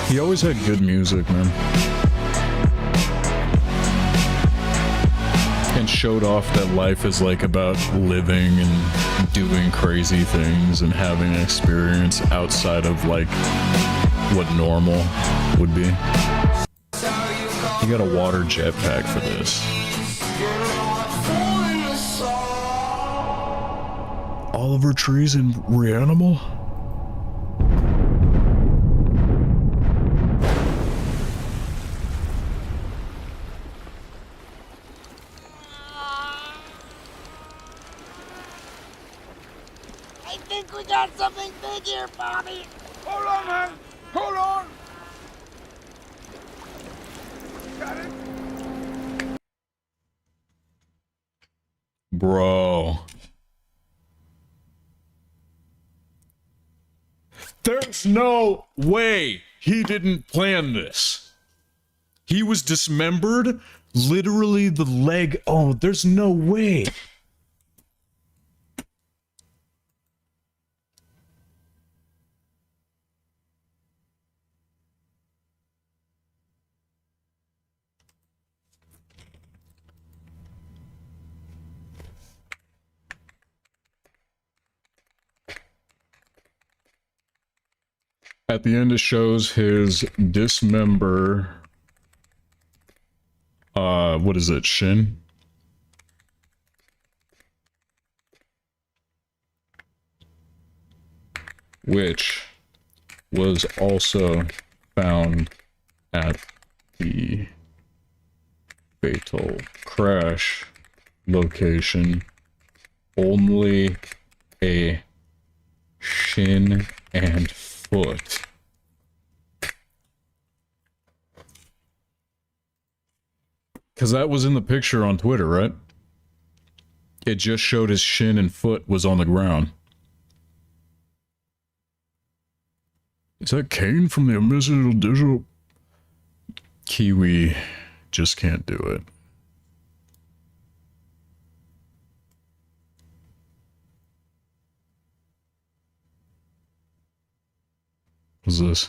He always had good music, man. And showed off that life is like about living and doing crazy things and having an experience outside of like what normal would be. You got a water jetpack for this. Olivertree's in Reanimal? I think we got something big here, Bobby. Hold on, man. Hold on. Got it. Bro. There's no way he didn't plan this. He was dismembered Literally the leg. Oh, there's no way. At the end, it shows his dismember. What is it? Shin? Which was also found at the fatal crash location. Only a shin and foot. Because that was in the picture on Twitter, right? It just showed his shin and foot was on the ground. Is that Kane from the Original Digital? Kiwi just can't do it. What's this?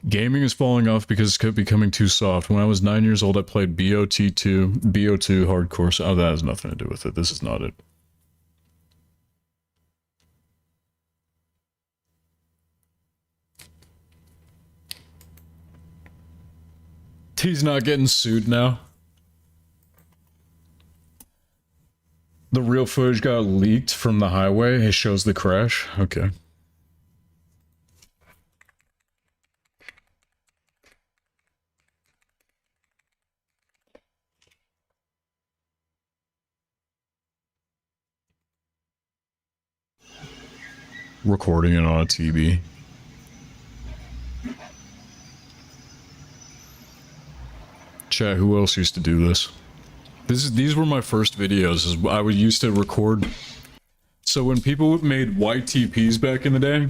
Gaming is falling off because it's becoming too soft. When I was 9 years old, I played BO2 hardcore. Oh, that has nothing to do with it. This is not it. He's not getting sued now. The real footage got leaked from the highway. It shows the crash. Okay. Recording it on a TV. Chat, who else used to do this? These were my first videos. I would used to record. So when people made YTPs back in the day,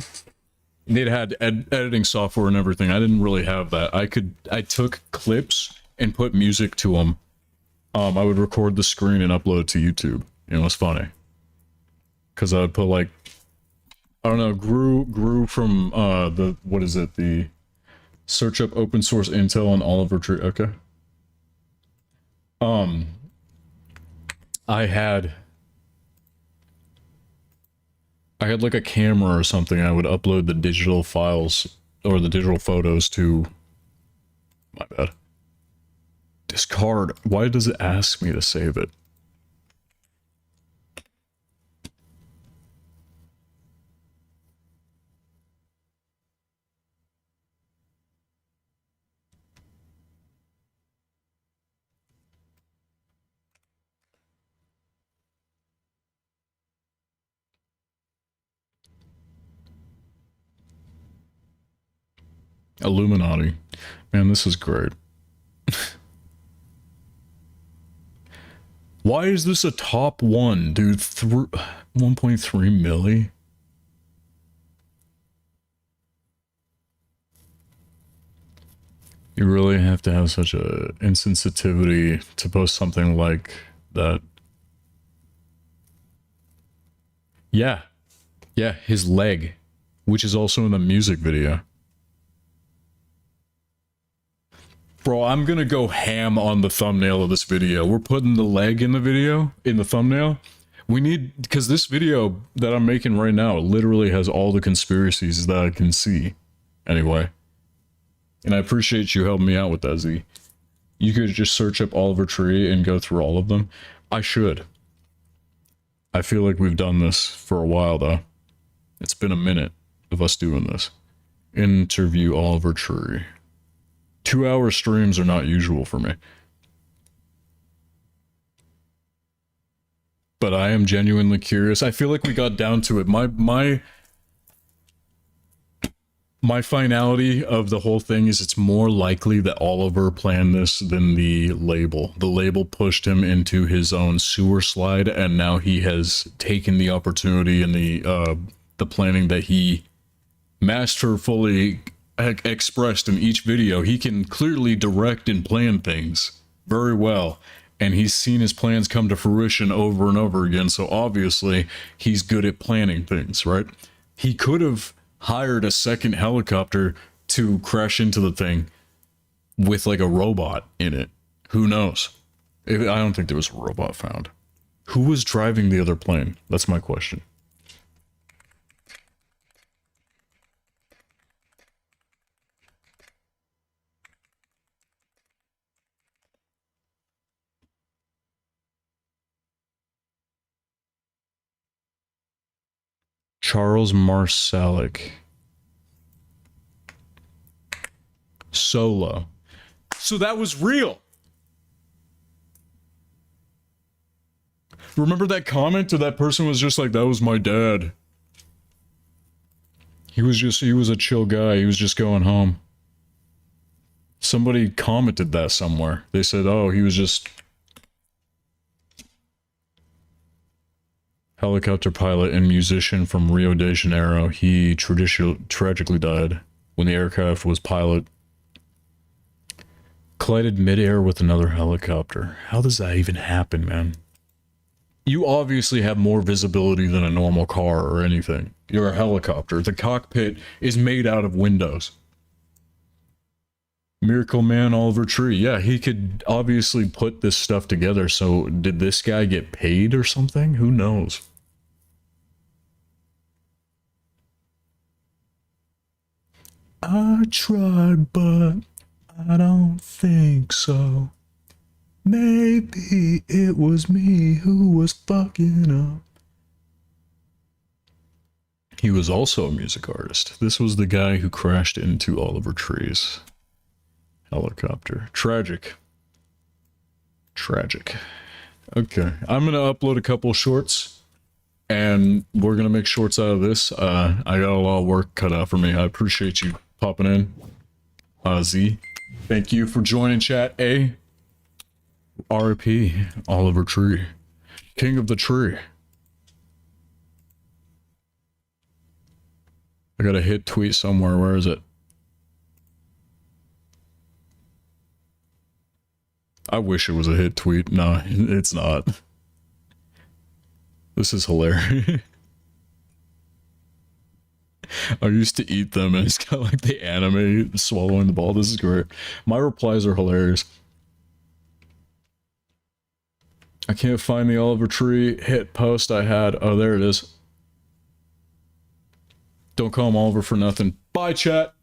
they'd had editing software and everything. I didn't really have that. I took clips and put music to them. I would record the screen and upload it to YouTube. It was funny. Cause I would put like, I don't know, grew from the, what is it, the search up open source intel on olivertree. Okay. I had like a camera or something. I would upload the digital files or the digital photos to, my bad, discard. Why does it ask me to save it? Illuminati. Man, this is great. Why is this a top one, dude? 1.3 milli? You really have to have such a insensitivity to post something like that. Yeah. Yeah, his leg, which is also in the music video. Bro, I'm gonna go ham on the thumbnail of this video. We're putting the leg in the video, in the thumbnail. We need, because this video that I'm making right now literally has all the conspiracies that I can see. Anyway. And I appreciate you helping me out with that, Z. You could just search up olivertree and go through all of them. I should. I feel like we've done this for a while, though. It's been a minute of us doing this. Interview olivertree. 2-hour streams are not usual for me. But I am genuinely curious. I feel like we got down to it. My finality of the whole thing is it's more likely that Oliver planned this than the label. The label pushed him into his own sewer slide, and now he has taken the opportunity and the planning that he masterfully expressed in each video. He can clearly direct and plan things very well. And he's seen his plans come to fruition over and over again. So obviously he's good at planning things, right? He could have hired a second helicopter to crash into the thing with like a robot in it. Who knows? I don't think there was a robot found. Who was driving the other plane? That's my question. Charles Marsalic. Solo. So that was real. Remember that comment, or that person was just like, that was my dad. He was a chill guy. He was just going home. Somebody commented that somewhere. They said, oh, he was just helicopter pilot and musician from Rio de Janeiro. He tragically died when the aircraft was pilot. Collided midair with another helicopter. How does that even happen, man? You obviously have more visibility than a normal car or anything. You're a helicopter. The cockpit is made out of windows. Miracle Man Olivertree. Yeah, he could obviously put this stuff together. So did this guy get paid or something? Who knows? I tried, but I don't think so. Maybe it was me who was fucking up. He was also a music artist. This was the guy who crashed into Olivertree's helicopter. Tragic. Tragic. Okay, I'm gonna upload a couple shorts, and we're gonna make shorts out of this. I got a lot of work cut out for me. I appreciate you popping in. Z, thank you for joining chat. A. R.I.P. Olivertree, King of the Tree. I got a hit tweet somewhere. Where is it? I wish it was a hit tweet. No, it's not. This is hilarious. I used to eat them, and it's got like the anime swallowing the ball. This is great. My replies are hilarious. I can't find the Olivertree hit post I had. Oh, there it is. Don't call him Oliver for nothing. Bye, chat.